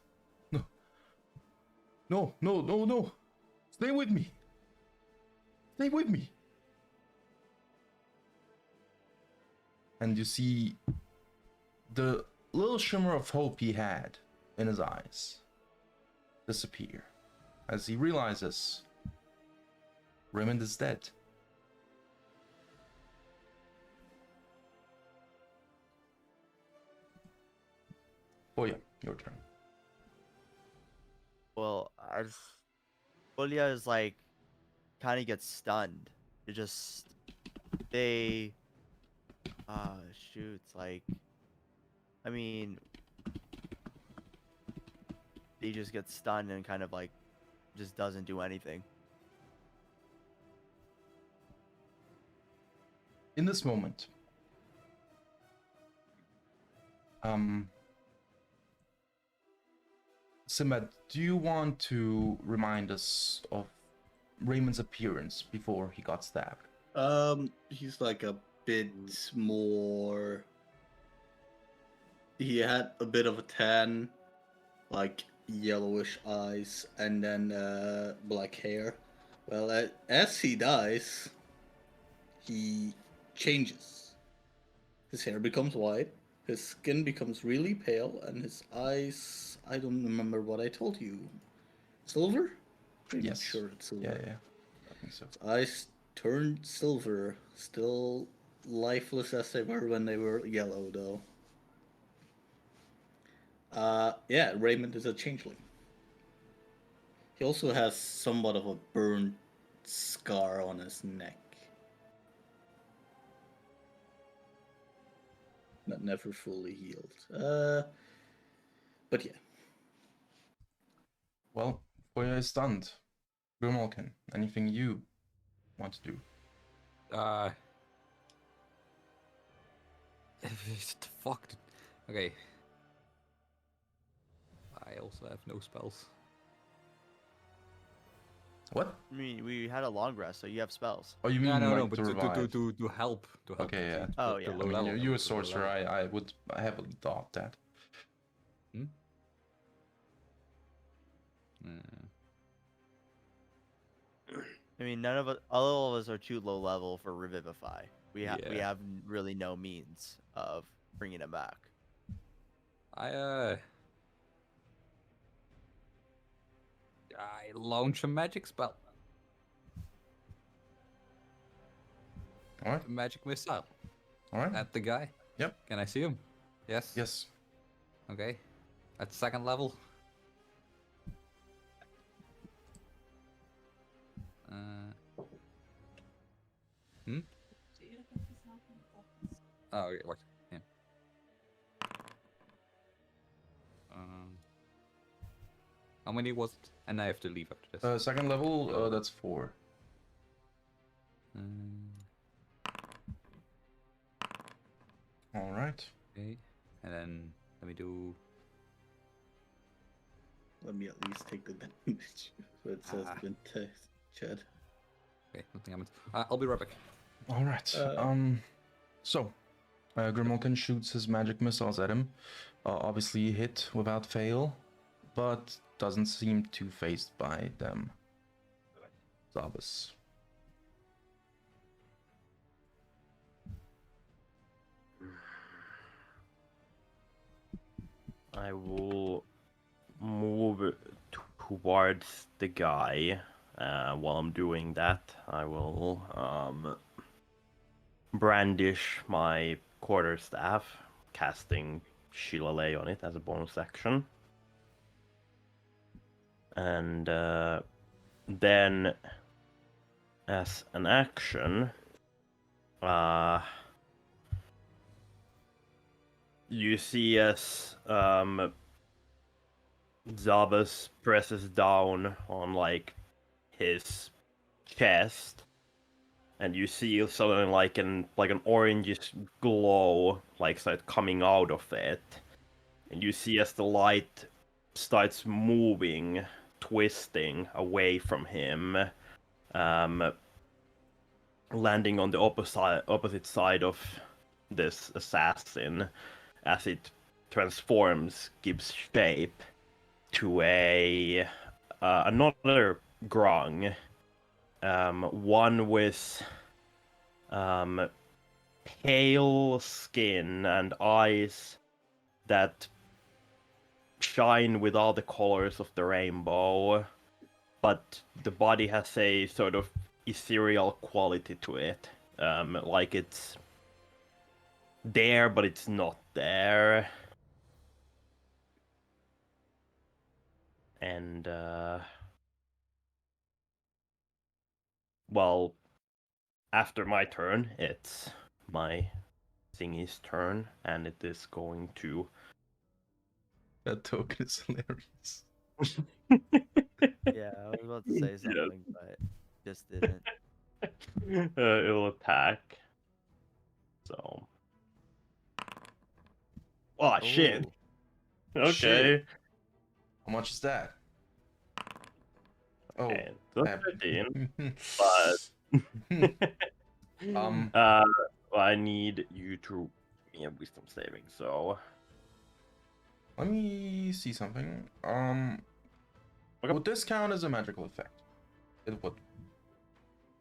no. Stay with me. Stay with me. And you see the little shimmer of hope he had in his eyes disappear as he realizes Raymond is dead. Oh yeah, your turn. Well, as Follia is like, kind of gets stunned. It just they, shoot, like, I mean, he just gets stunned and kind of like, just doesn't do anything. In this moment, Sinbad, do you want to remind us of Raymond's appearance before he got stabbed? He's like a bit more. He had a bit of a tan, like yellowish eyes, and then black hair. Well, as he dies, he changes. His hair becomes white, his skin becomes really pale, and his eyes, I don't remember what I told you. Silver? Pretty Yes. sure it's silver. Yeah, yeah. I think so. His eyes turned silver, still lifeless as they were when they were yellow, though. Yeah, Raymond is a changeling. He also has somewhat of a burned scar on his neck. That never fully healed. But yeah. Well, Follia is stunned. Grimalkin, anything you want to do? The fuck? Okay. I also have no spells. What? I mean, we had a long rest, so you have spells. Oh, you mean No, like but to revive? to help. Okay, yeah. Oh, the yeah. I low mean, level, you're a the low sorcerer. level. I would heavily thought that. Hmm? I mean, none of us, all of us are too low level for revivify. We Yeah. have really no means of bringing him back. I launch a magic spell. All right. A magic missile All right. at the guy. Yep. Can I see him? Yes. Yes. Okay. At second level. Oh, okay, what? Yeah. How many was it? And I have to leave after this. Second level, that's 4. All right. Okay. And then let me do. Let me at least take the damage. So it says been Chad. Okay, nothing happens. I'll be right back. All right. So, Grimalkin shoots his magic missiles at him. Obviously hit without fail, but doesn't seem too phased by them. Zhabas. I will move towards the guy. While I'm doing that, I will brandish my quarterstaff, casting Shillelagh on it as a bonus action. And then, as an action, you see as Zhabas presses down on like his chest, and you see something like an orangish glow like start coming out of it, and you see as the light starts moving, twisting away from him, landing on the opposite side of this assassin, as it transforms, gives shape to another grung, one with pale skin and eyes that shine with all the colors of the rainbow, but the body has a sort of ethereal quality to it, like it's there but it's not there. And well, after my turn, it's my thingy's turn, and it is going to. That token is hilarious. Yeah, I was about to say something, but just didn't. It'll attack. So. Oh shit! Ooh. Okay. Shit. How much is that? Oh, Okay, that's 13. um, I need you to give me a wisdom saving, so Let me see something. Okay. Would this count as a magical effect? It would.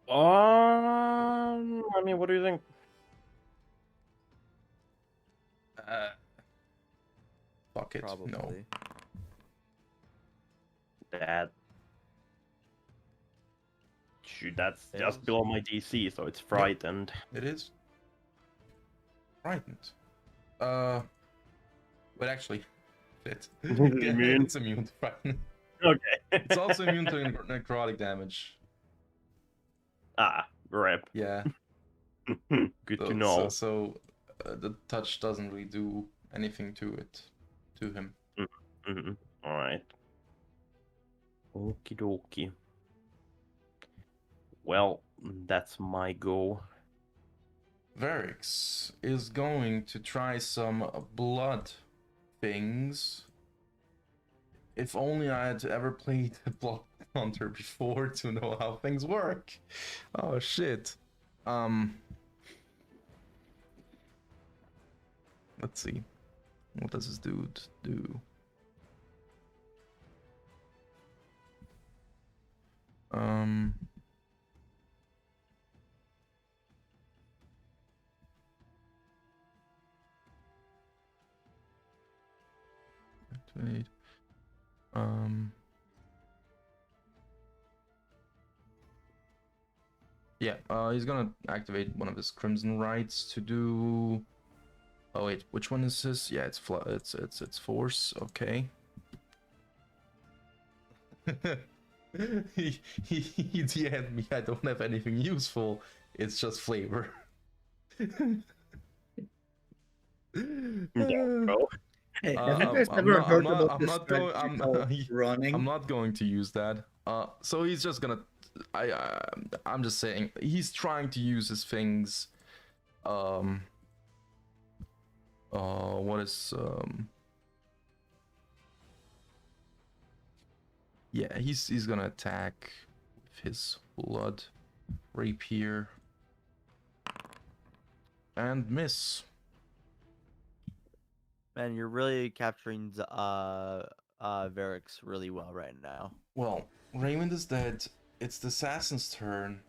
I mean, what do you think? Fuck it. Probably. No. That. Shoot, that's Fails. just below my DC, so it's frightened. It is. Frightened. But actually, it. Immune? It's immune to frightened. Okay. It's also immune to necrotic damage. Ah, rip. Yeah. Good So, to know. the touch doesn't really do anything to him. All right. Okie dokie. Well, that's my go. Verix is going to try some blood things. If only I had ever played a Blood Hunter before to know how things work. Oh shit. Let's see. What does this dude do? Activate. Yeah, he's gonna activate one of his Crimson Rights to do. Oh wait, which one is this? Yeah, it's Force. Okay. he DM'd me. I don't have anything useful. It's just flavor. Bro. Hey, have you guys ever heard about this strategy called running? I'm not going to use that. So he's just gonna. I'm just saying he's trying to use his things. What is Yeah, he's gonna attack with his blood rapier and miss. Man, you're really capturing Verix really well right now. Well, Raymond is dead. It's the assassin's turn,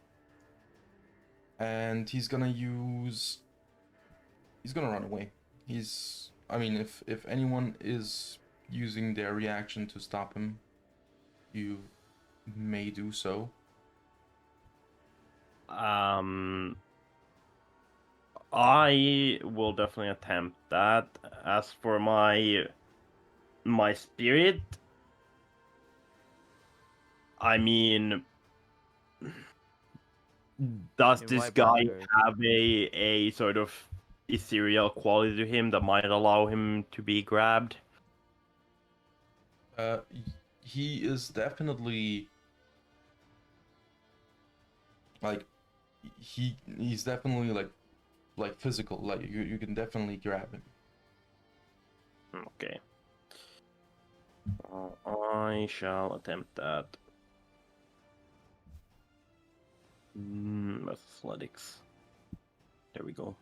and he's gonna run away. I mean, if anyone is using their reaction to stop him, you may do so. I will definitely attempt that. As for my spirit, I mean, does It this might guy be very- have a sort of ethereal quality to him that might allow him to be grabbed? He is definitely like he's definitely like physical. Like you can definitely grab him. Okay. I shall attempt that. Athletics. There we go.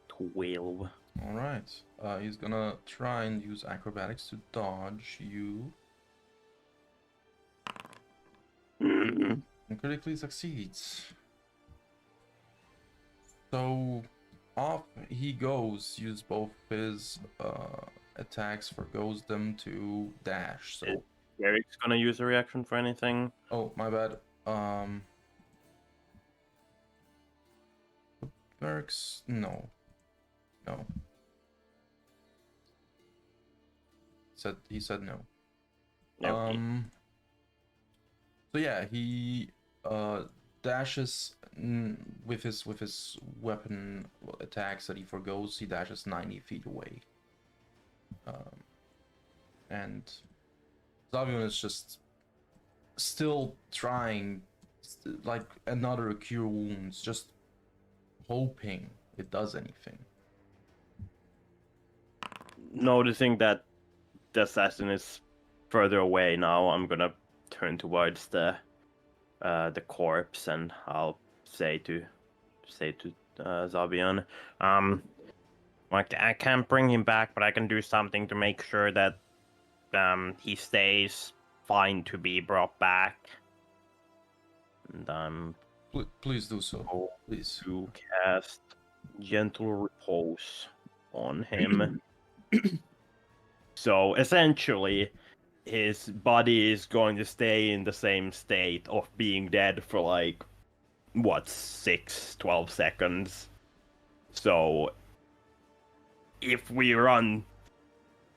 12. All right. He's gonna try and use acrobatics to dodge you. And critically succeeds. So off he goes. Use both his attacks for them to dash. So Eric's gonna use a reaction for anything. oh my bad. Verix, no. He said no. Okay. So yeah, he dashes with his weapon attacks that he forgoes. He dashes 90 feet away. And Zavion is just still trying, like another cure wounds, just hoping it does anything. Noticing that the assassin is further away now, I'm gonna turn towards the corpse, and I'll say to Zabian, Like, I can't bring him back, but I can do something to make sure that he stays fine to be brought back. And Please do so. go Please. to cast Gentle Repose on him. So essentially, his body is going to stay in the same state of being dead for like, what, 12 seconds. So if we run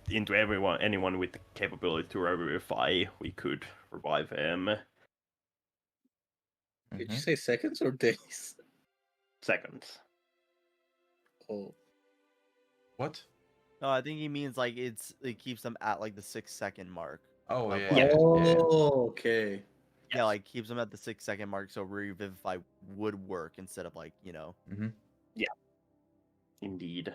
into anyone with the capability to revivify, we could revive him. Did you say seconds or days? Seconds. Oh, What? No, I think he means like it keeps them at like the 6-second mark. Oh Of, yeah. like- oh, okay. Yeah, like keeps them at the 6-second mark, so revivify would work instead of like Mm-hmm. Indeed.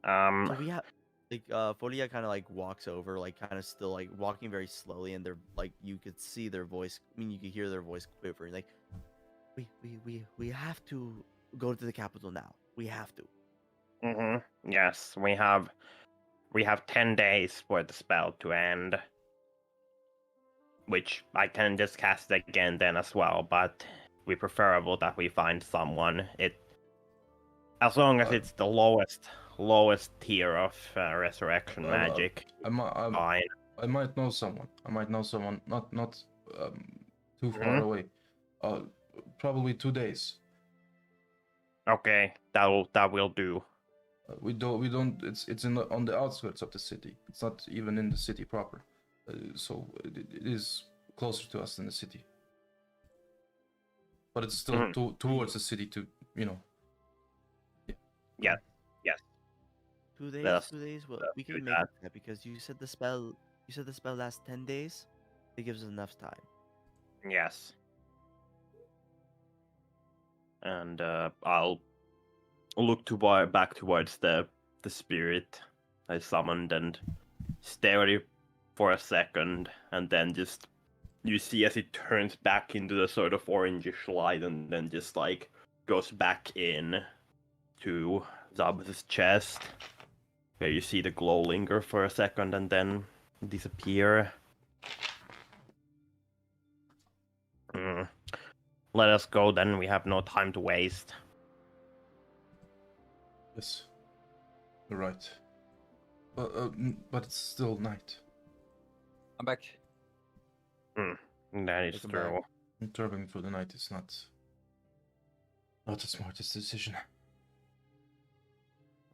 So we have like Follia kind of like walks over, like kind of still like walking very slowly, and they're like you could see their voice. I mean, you could hear their voice quivering. Like, we have to go to the capital now. We have to. Yes, we have 10 days for the spell to end. Which I can just cast again then as well, but we preferable that we find someone. As long as it's the lowest tier of resurrection magic. Fine. I might know someone. Not too far away. Probably 2 days. Okay, that will do. We don't. It's on the outskirts of the city. It's not even in the city proper. So it is closer to us than the city. But it's still towards the city to, Yeah. 2 days. Yes, 2 days. Well, we do can make that. that because you said the spell. You said the spell lasts 10 days. It gives us enough time. Yes. And I'll look back towards the spirit I summoned and stare at it for a second, and then just you see as it turns back into the sort of orangish light, and then just like goes back in to Zhabas' chest, where you see the glow linger for a second and then disappear. Let us go then, we have no time to waste. Yes. You're right. But it's still night. I'm back. That is Welcome true. back. Traveling through the night is not the smartest decision.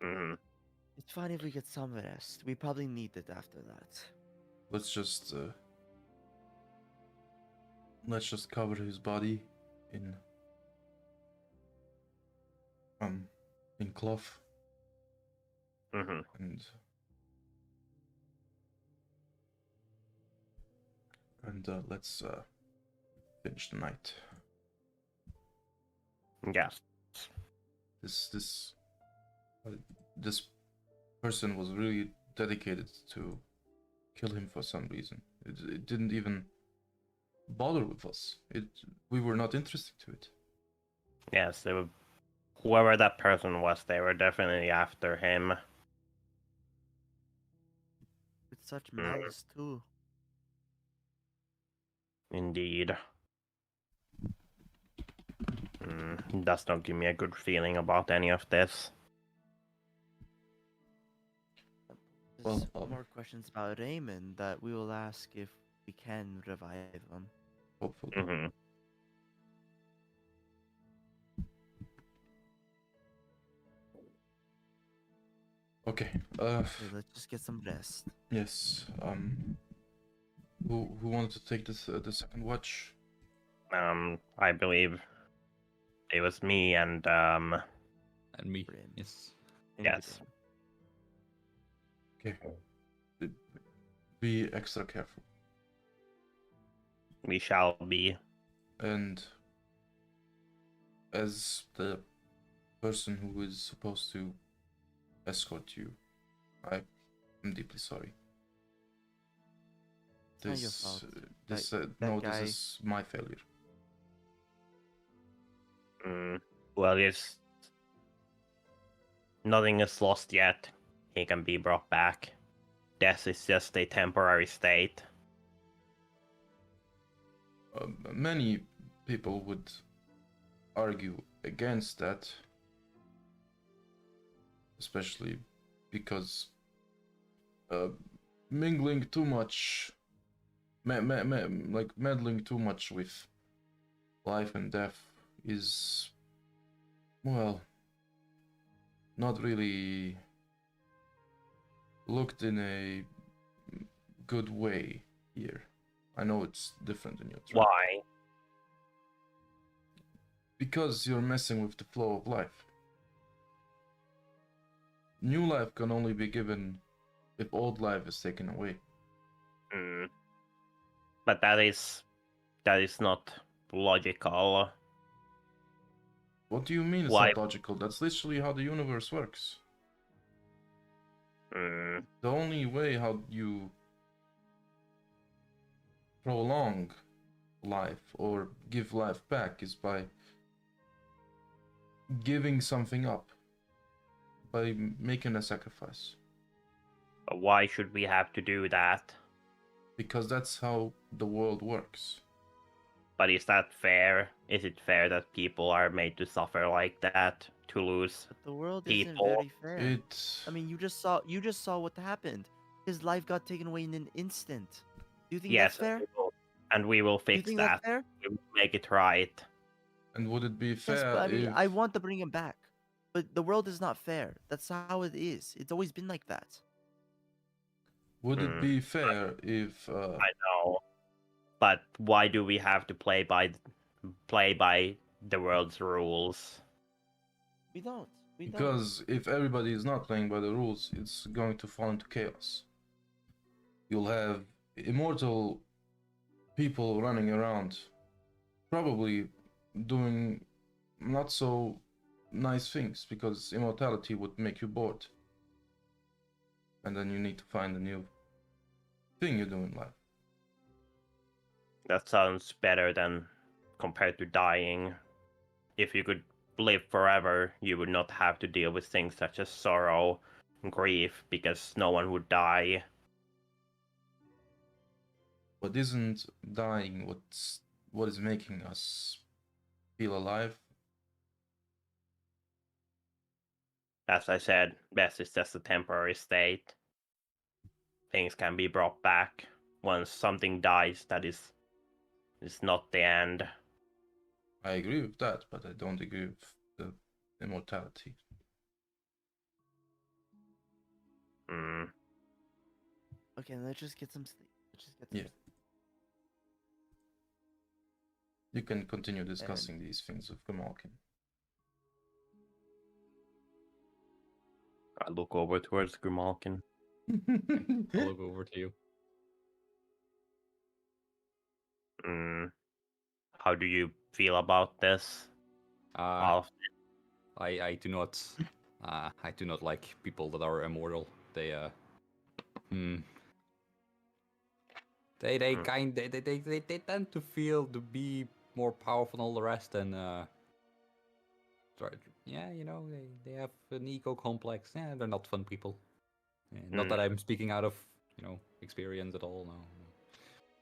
It's fine if we get some rest. We probably need it after that. Let's just cover his body in cloth and let's finish the night. Yes. This person was really dedicated to kill him for some reason. It didn't even bother with us. We were not interested to it. Yes, whoever that person was, they were definitely after him. With such malice too. Indeed. Does not give me a good feeling about any of this. There's Well, more questions about Raymond that we will ask if we can revive him. Hopefully. Okay. So let's just get some rest. Yes. Who wanted to take this the second watch? I believe it was me and And me. Brim. Yes. Yes. Okay. Be extra careful. we shall be. And as the person who is supposed to escort you, I am deeply sorry. It's not your fault. This guy- is my failure. Well, it's nothing is lost yet. He can be brought back. Death is just a temporary state. Many people would argue against that, especially because mingling too much, like meddling too much with life and death is, well, not really looked in a good way here. I know it's different in your tribe. Why? Because you're messing with the flow of life. New life can only be given if old life is taken away. But that is not logical. What do you mean it's Why? not logical? That's literally how the universe works. The only way how you prolong life or give life back is by giving something up, by making a sacrifice. But why should we have to do that? Because that's how the world works. But is that fair? Is it fair that people are made to suffer like that, to lose? But the world People, isn't very fair. It. I mean, you just saw what happened. His life got taken away in an instant. Do you think yes, that's fair? and we will Do you fix think that. that's fair? We will make it right. And would it be Yes, fair but I mean, if I want to bring him back. But the world is not fair. That's how it is. It's always been like that. would it be fair if I know, but why do we have to play by the world's rules? We don't. We don't. because if everybody is not playing by the rules, it's going to fall into chaos. You'll have immortal people running around, probably doing not so nice things, because immortality would make you bored. And then you need to find a new thing you do in life. That sounds better than compared to dying. If you could live forever, you would not have to deal with things such as sorrow and grief, because no one would die. But isn't dying what is making us feel alive? As I said, death is just a temporary state. Things can be brought back. Once something dies, that is not the end. I agree with that, but I don't agree with the immortality. Okay, let's just get some sleep. Let's just get some Yeah. sleep. You can continue discussing these things with Grimalkin. I look over towards Grimalkin. I'll look over to you. How do you feel about this? I do not I do not like people that are immortal. They they tend to feel to be more powerful than all the rest, and yeah, you know, they have an ego complex. Yeah, they're not fun people. Yeah, not that I'm speaking out of, you know, experience at all. No.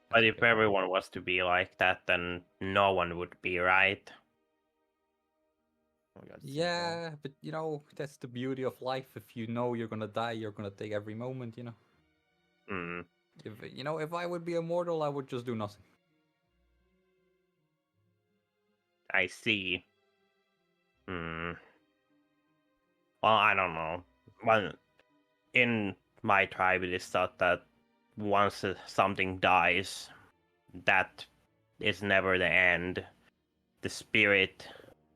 But if everyone was to be like that, then no one would be, right? Oh my God, Yeah, but you know, that's the beauty of life. If you know you're gonna die, you're gonna take every moment, you know. If I would be immortal, I would just do nothing. I see. Well, I don't know. Well, in my tribe, it is thought that once something dies, that is never the end. The spirit,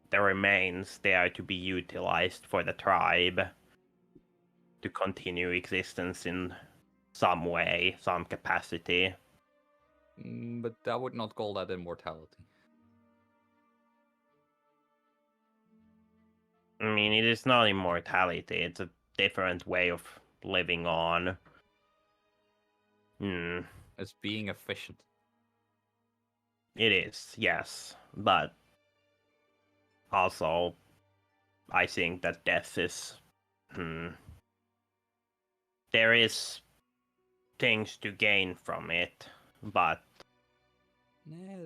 the remains, they are to be utilized for the tribe to continue existence in some way, some capacity. But I would not call that immortality. I mean, it is not immortality, it's a different way of living on. It's being efficient. It is, yes. But also, I think that death is There is things to gain from it, but Yeah,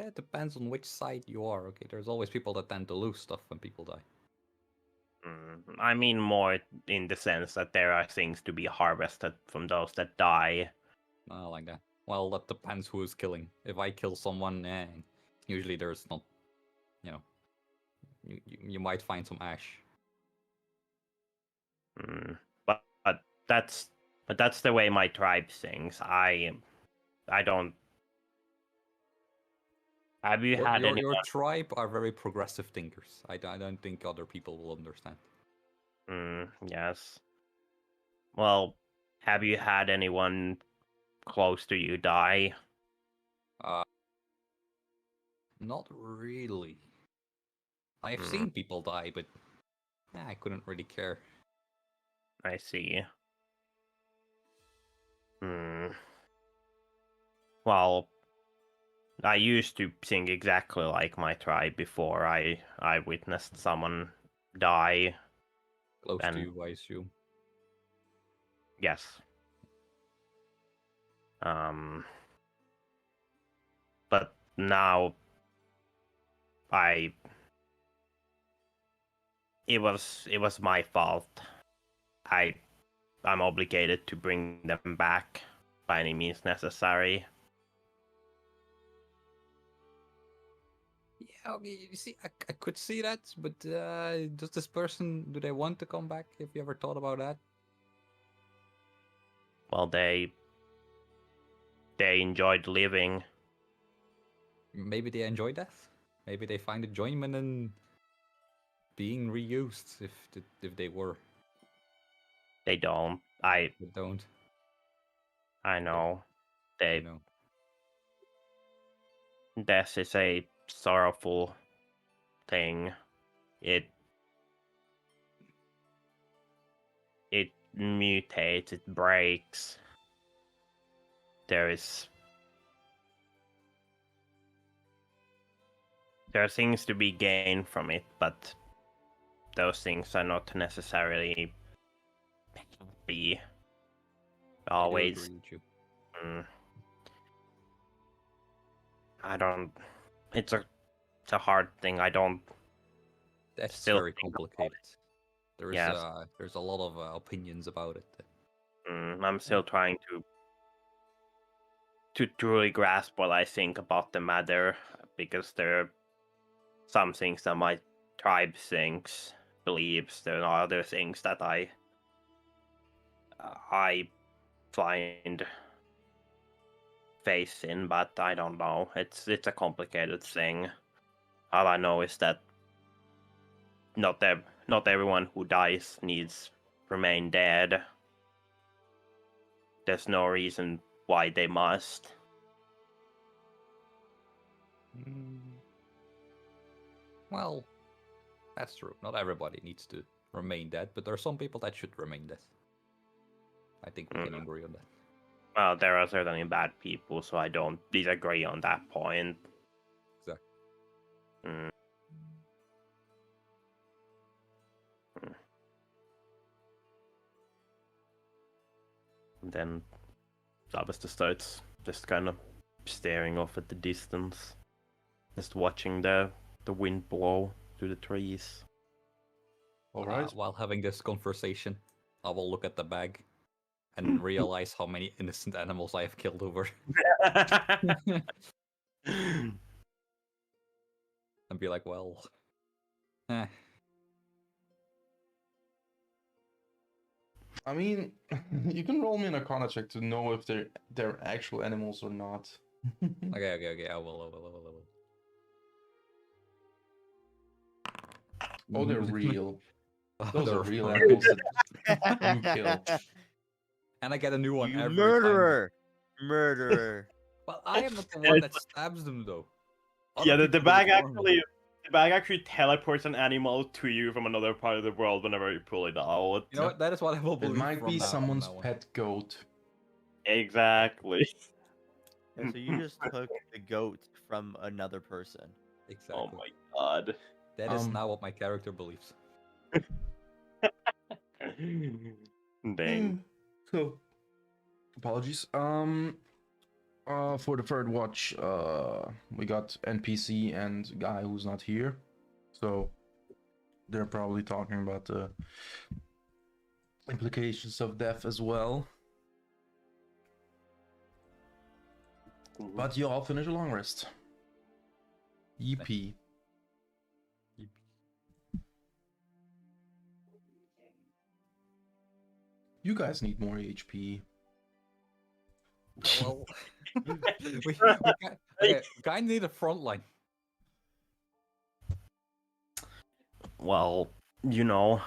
it depends on which side you are. Okay, there's always people that tend to lose stuff when people die. I mean more in the sense that there are things to be harvested from those that die. Like that. Well, that depends who is killing. If I kill someone, usually there's not, you know, you might find some ash. But that's the way my tribe thinks. I don't. Have you had Your anyone? tribe are very progressive thinkers. I don't think other people will understand. Yes. Well, have you had anyone close to you die? Not really. I've seen people die, but I couldn't really care. I see. Well, I used to think exactly like my tribe before I witnessed someone die. Close And- to you, I assume. Yes. But now it was my fault. I'm obligated to bring them back by any means necessary. Yeah, okay, you see, I could see that, but does this person, do they want to come back? Have you ever thought about that? Well, they enjoyed living. Maybe they enjoy death. Maybe they find enjoyment in being reused. If they were, They don't. they don't. I know. They You know. Death is a sorrowful thing. It mutates, it breaks. There are things to be gained from it, but those things are not necessarily happy. Always. I do agree with you. I don't. It's a hard thing. I don't. That's still very think about complicated. There's Yes. There's a lot of opinions about it. I'm still trying to truly grasp what I think about the matter, because there are some things that my tribe believes. There are other things that I find faith in, but I don't know. It's a complicated thing. All I know is that not everyone who dies needs remain dead. There's no reason why they must. Well, that's true. Not everybody needs to remain dead, but there are some people that should remain dead. I think we can agree on that. Well, there are certainly bad people, so I don't disagree on that point. Exactly. And then Zhabas just starts just kind of staring off at the distance, just watching the wind blow through the trees. All right. While having this conversation, I will look at the bag and realize how many innocent animals I have killed over. And be like, well, I mean, you can roll me an Arcana check to know if they're actual animals or not. Okay, I will. Oh, they're real. Oh, Those they're are real real. animals that you kill. And I get a new one You every murderer! Murderer. time. Well, I am not the one that stabs them, though. Yeah, Other the people bag do it for me. actually teleports an animal to you from another part of the world whenever you pull it out. You know what? That is what I will It believe. might from be now on someone's now on. pet goat. Exactly. Yeah, so you just took the goat from another person. Exactly. Oh my god. That is now what my character believes. Dang. So, apologies. For the third watch, we got NPC and guy who's not here, so they're probably talking about the implications of death as well. But you all finish a long rest. EP. You guys need more HP. Well, we kind of need a front line. Well, you know.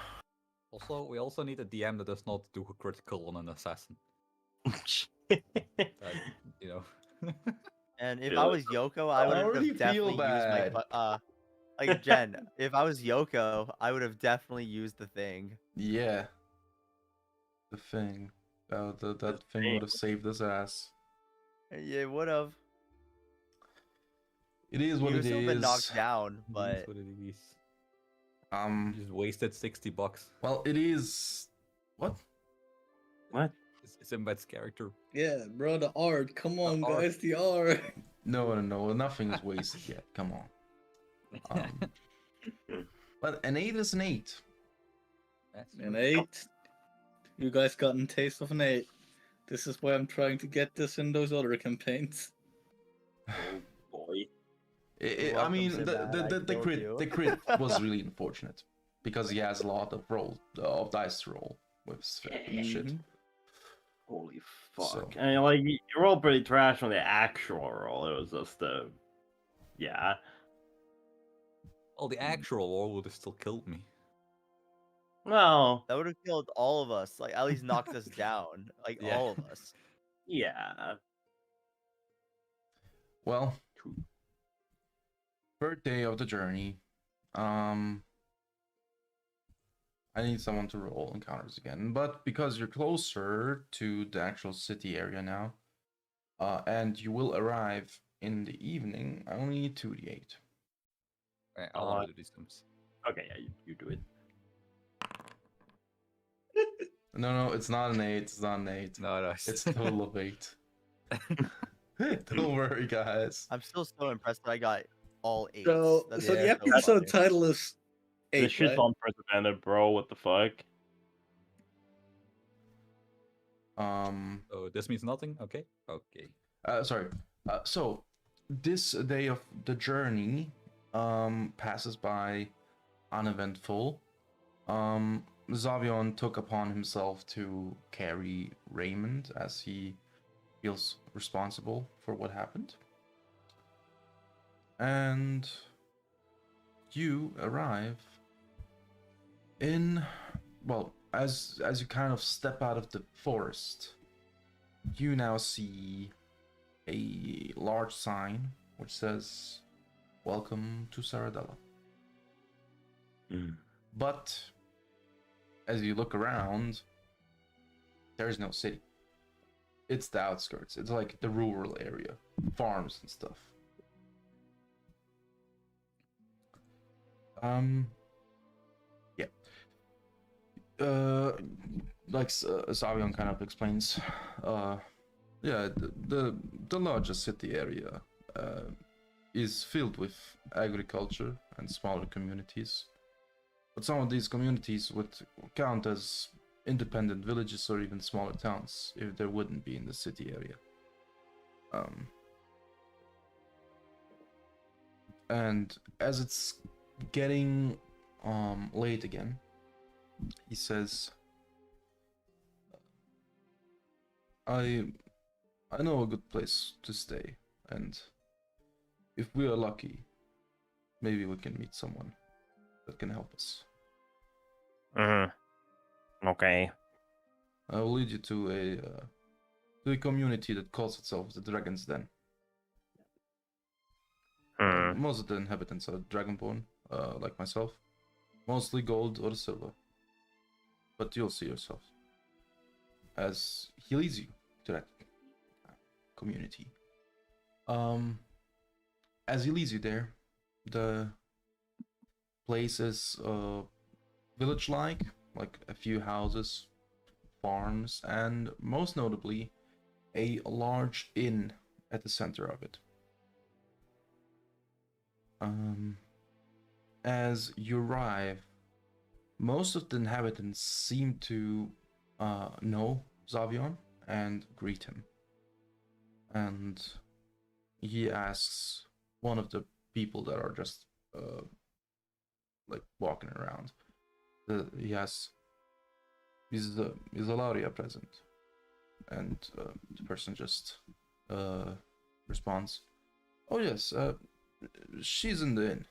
Also, we also need a DM that does not do a critical on an assassin. You know. And if Feel I it. was Yoko, I would already have feel definitely used my bad. like Jen. If I was Yoko, I would have definitely used the thing. Yeah. The thing. That thing would have saved his ass. Yeah, it would have. It is He what would it still been knocked is. down, but That's what it is. You just wasted $60. Well, it is. What? What? It's Sinbad's character. Yeah, bro, the art. Come on, art. guys, the art. No, nothing is wasted yet. Come on. But an 8 is an 8. That's An true. 8. You guys gotten taste of an 8. This is why I'm trying to get this in those other campaigns. Oh boy. I Welcome, mean, Sinbad, I the killed crit, you. the crit was really unfortunate because he has a lot of dice to roll with shit. Mhm. Holy fuck. So- I mean, like, you rolled pretty trash on the actual roll. It was just the. Yeah. Well, the actual roll would have still killed me. Well, that would have killed all of us. Like at least knocked us down. Like Yeah. all of us. yeah. Well, third day of the journey. I need someone to roll encounters again, but because you're closer to the actual city area now, and you will arrive in the evening, I only need 2d8. Alright, I want to do these things. Okay, yeah, you do it. No, it's not an 8. It's not an 8. No, It's a total of 8. Don't worry, guys. I'm still so impressed that I got all 8s. So That's the Yeah. episode funny. title is 8, This shit's right? unprecedented, bro. What the fuck? Oh, this means nothing? Okay. Okay. Sorry. So this day of the journey passes by uneventful. Xavion took upon himself to carry Raymond as he feels responsible for what happened. And you arrive in, well, as you kind of step out of the forest, you now see a large sign which says, "Welcome to Saradella." But as you look around, there's no city. It's the outskirts. It's like the rural area, farms and stuff. Yeah. Like Savion kind of explains, yeah, the largest city area is filled with agriculture and smaller communities. But some of these communities would count as independent villages or even smaller towns if there wouldn't be in the city area. And as it's getting late again, he says, I know a good place to stay, and if we are lucky, maybe we can meet someone that can help us. Okay. I will lead you to a community that calls itself the Dragon's Den. Most of the inhabitants are dragonborn, like myself. Mostly gold or silver. But you'll see yourself. As he leads you to that community. As he leads you there, the place is village-like, like a few houses, farms, and most notably, a large inn at the center of it. As you arrive, most of the inhabitants seem to know Xavion and greet him. And he asks one of the people that are just like walking around. He asks, "Is Alaria present?" And the person just responds, "Oh yes, she's in the inn.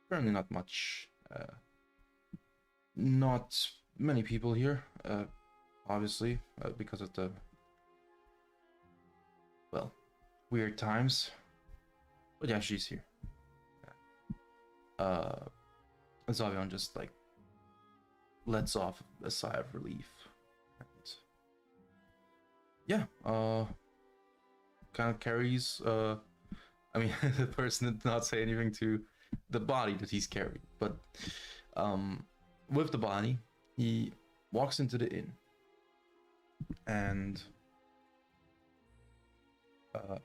Apparently not much. Not many people here. Obviously, because of the weird times. But yeah, she's here." Xavion just like lets off a sigh of relief. And yeah, kind of carries I mean the person did not say anything to the body that he's carrying, but with the body, he walks into the inn. And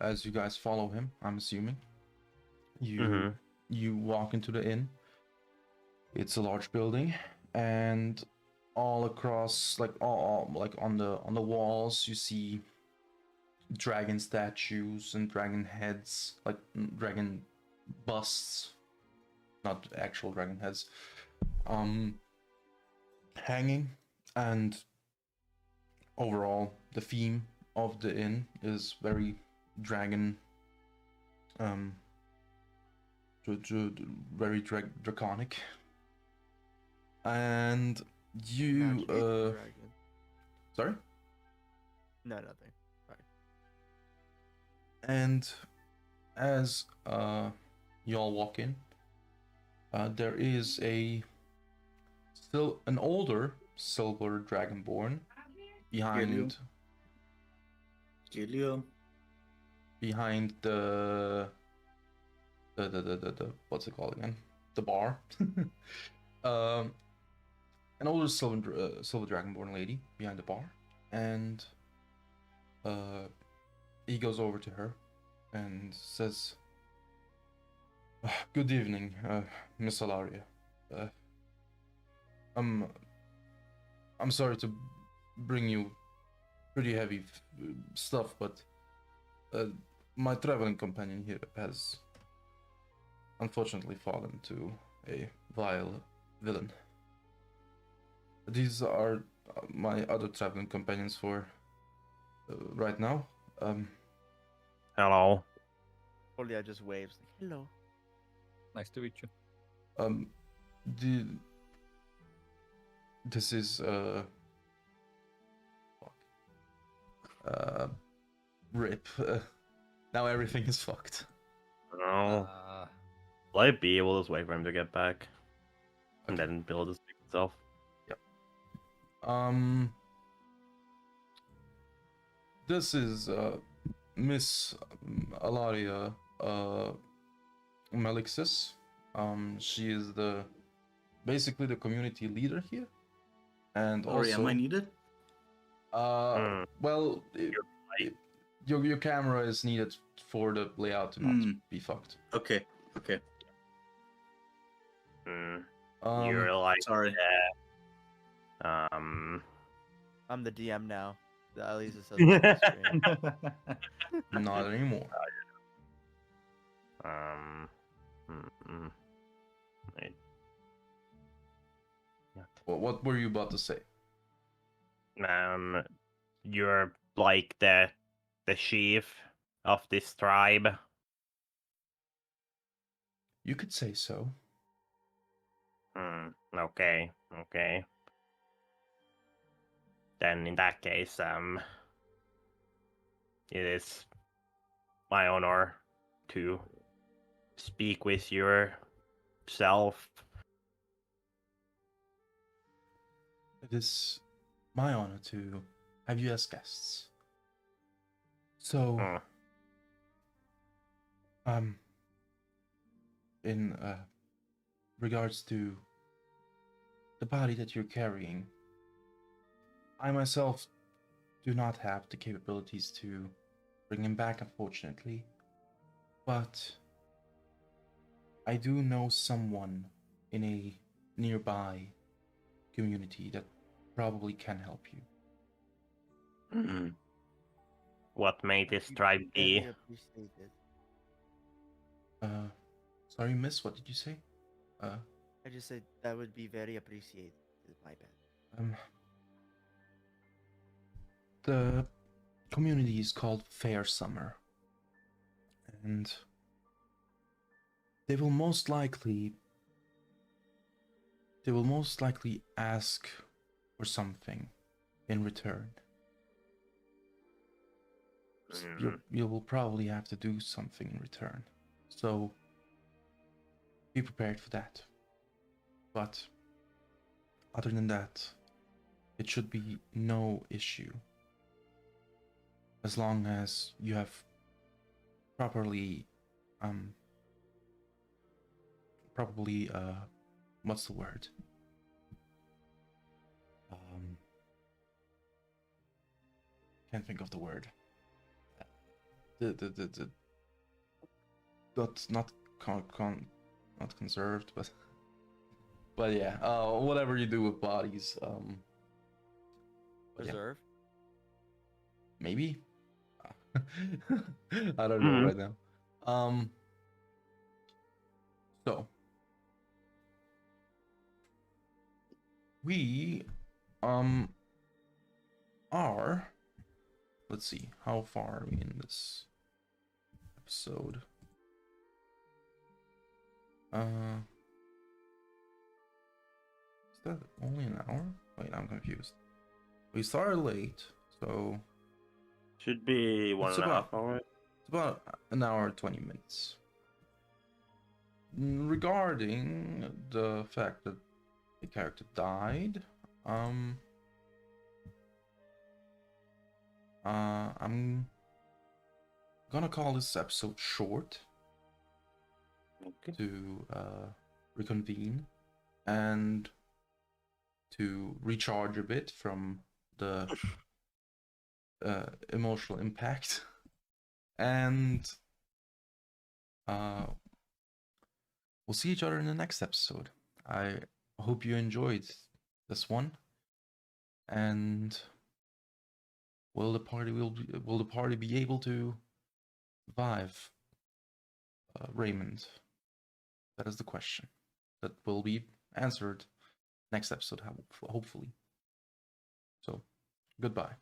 as you guys follow him, I'm assuming, you walk into the inn. It's a large building, and all across, like all like on the walls, you see dragon statues and dragon heads, like dragon busts, not actual dragon heads, hanging. And overall, the theme of the inn is very dragon, very draconic. And you sorry? No, nothing. Sorry. And as you all walk in, there is still an older silver dragonborn behind Gilio. behind the what's it called again? The bar. An older silver dragonborn lady behind the bar, and he goes over to her and says, "Good evening, Miss Alaria. I'm sorry to bring you pretty heavy stuff, but my traveling companion here has unfortunately fallen to a vile villain. These are my other traveling companions for right now. Hello. Follia just waves. Like, hello. Nice to meet you. This is rip. Now everything is fucked. No. Let it be. We'll just wait for him to get back, and then build his himself. Yep. This is Miss Alaria Melixis. She is basically the community leader here, and Sorry, also am I needed? well, your camera is needed for the layout to not be fucked. Okay. You're like, Sorry. I'm the DM now. At least it says on the screen. Not anymore. Wait. Well, what were you about to say? You're like the chief of this tribe. You could say so. Okay. Then in that case, it is my honor to speak with yourself. It is my honor to have you as guests. So, in regards to the body that you're carrying. I myself do not have the capabilities to bring him back, unfortunately. But I do know someone in a nearby community that probably can help you. What may this tribe be? Very appreciated. Sorry, miss, what did you say? I just said that would be very appreciated. My bad. The community is called Fair Summer. And they will most likely ask for something in return. You will probably have to do something in return. So be prepared for that. But other than that, it should be no issue. As long as you have properly what's the word? Can't think of the word. Not conserved, but yeah, whatever you do with bodies, Preserve. Yeah. Maybe. I don't know right now. So we are, let's see, how far are we in this episode? Is that only an hour? Wait, I'm confused. We started late, so Should be 1.5 hours. It's about an hour and 20 minutes. Regarding the fact that the character died, I'm gonna call this episode short. Okay. To reconvene and to recharge a bit from the emotional impact, and we'll see each other in the next episode. I hope you enjoyed this one, and will the party be able to revive Raymond? That is the question that will be answered next episode, hopefully. So, goodbye.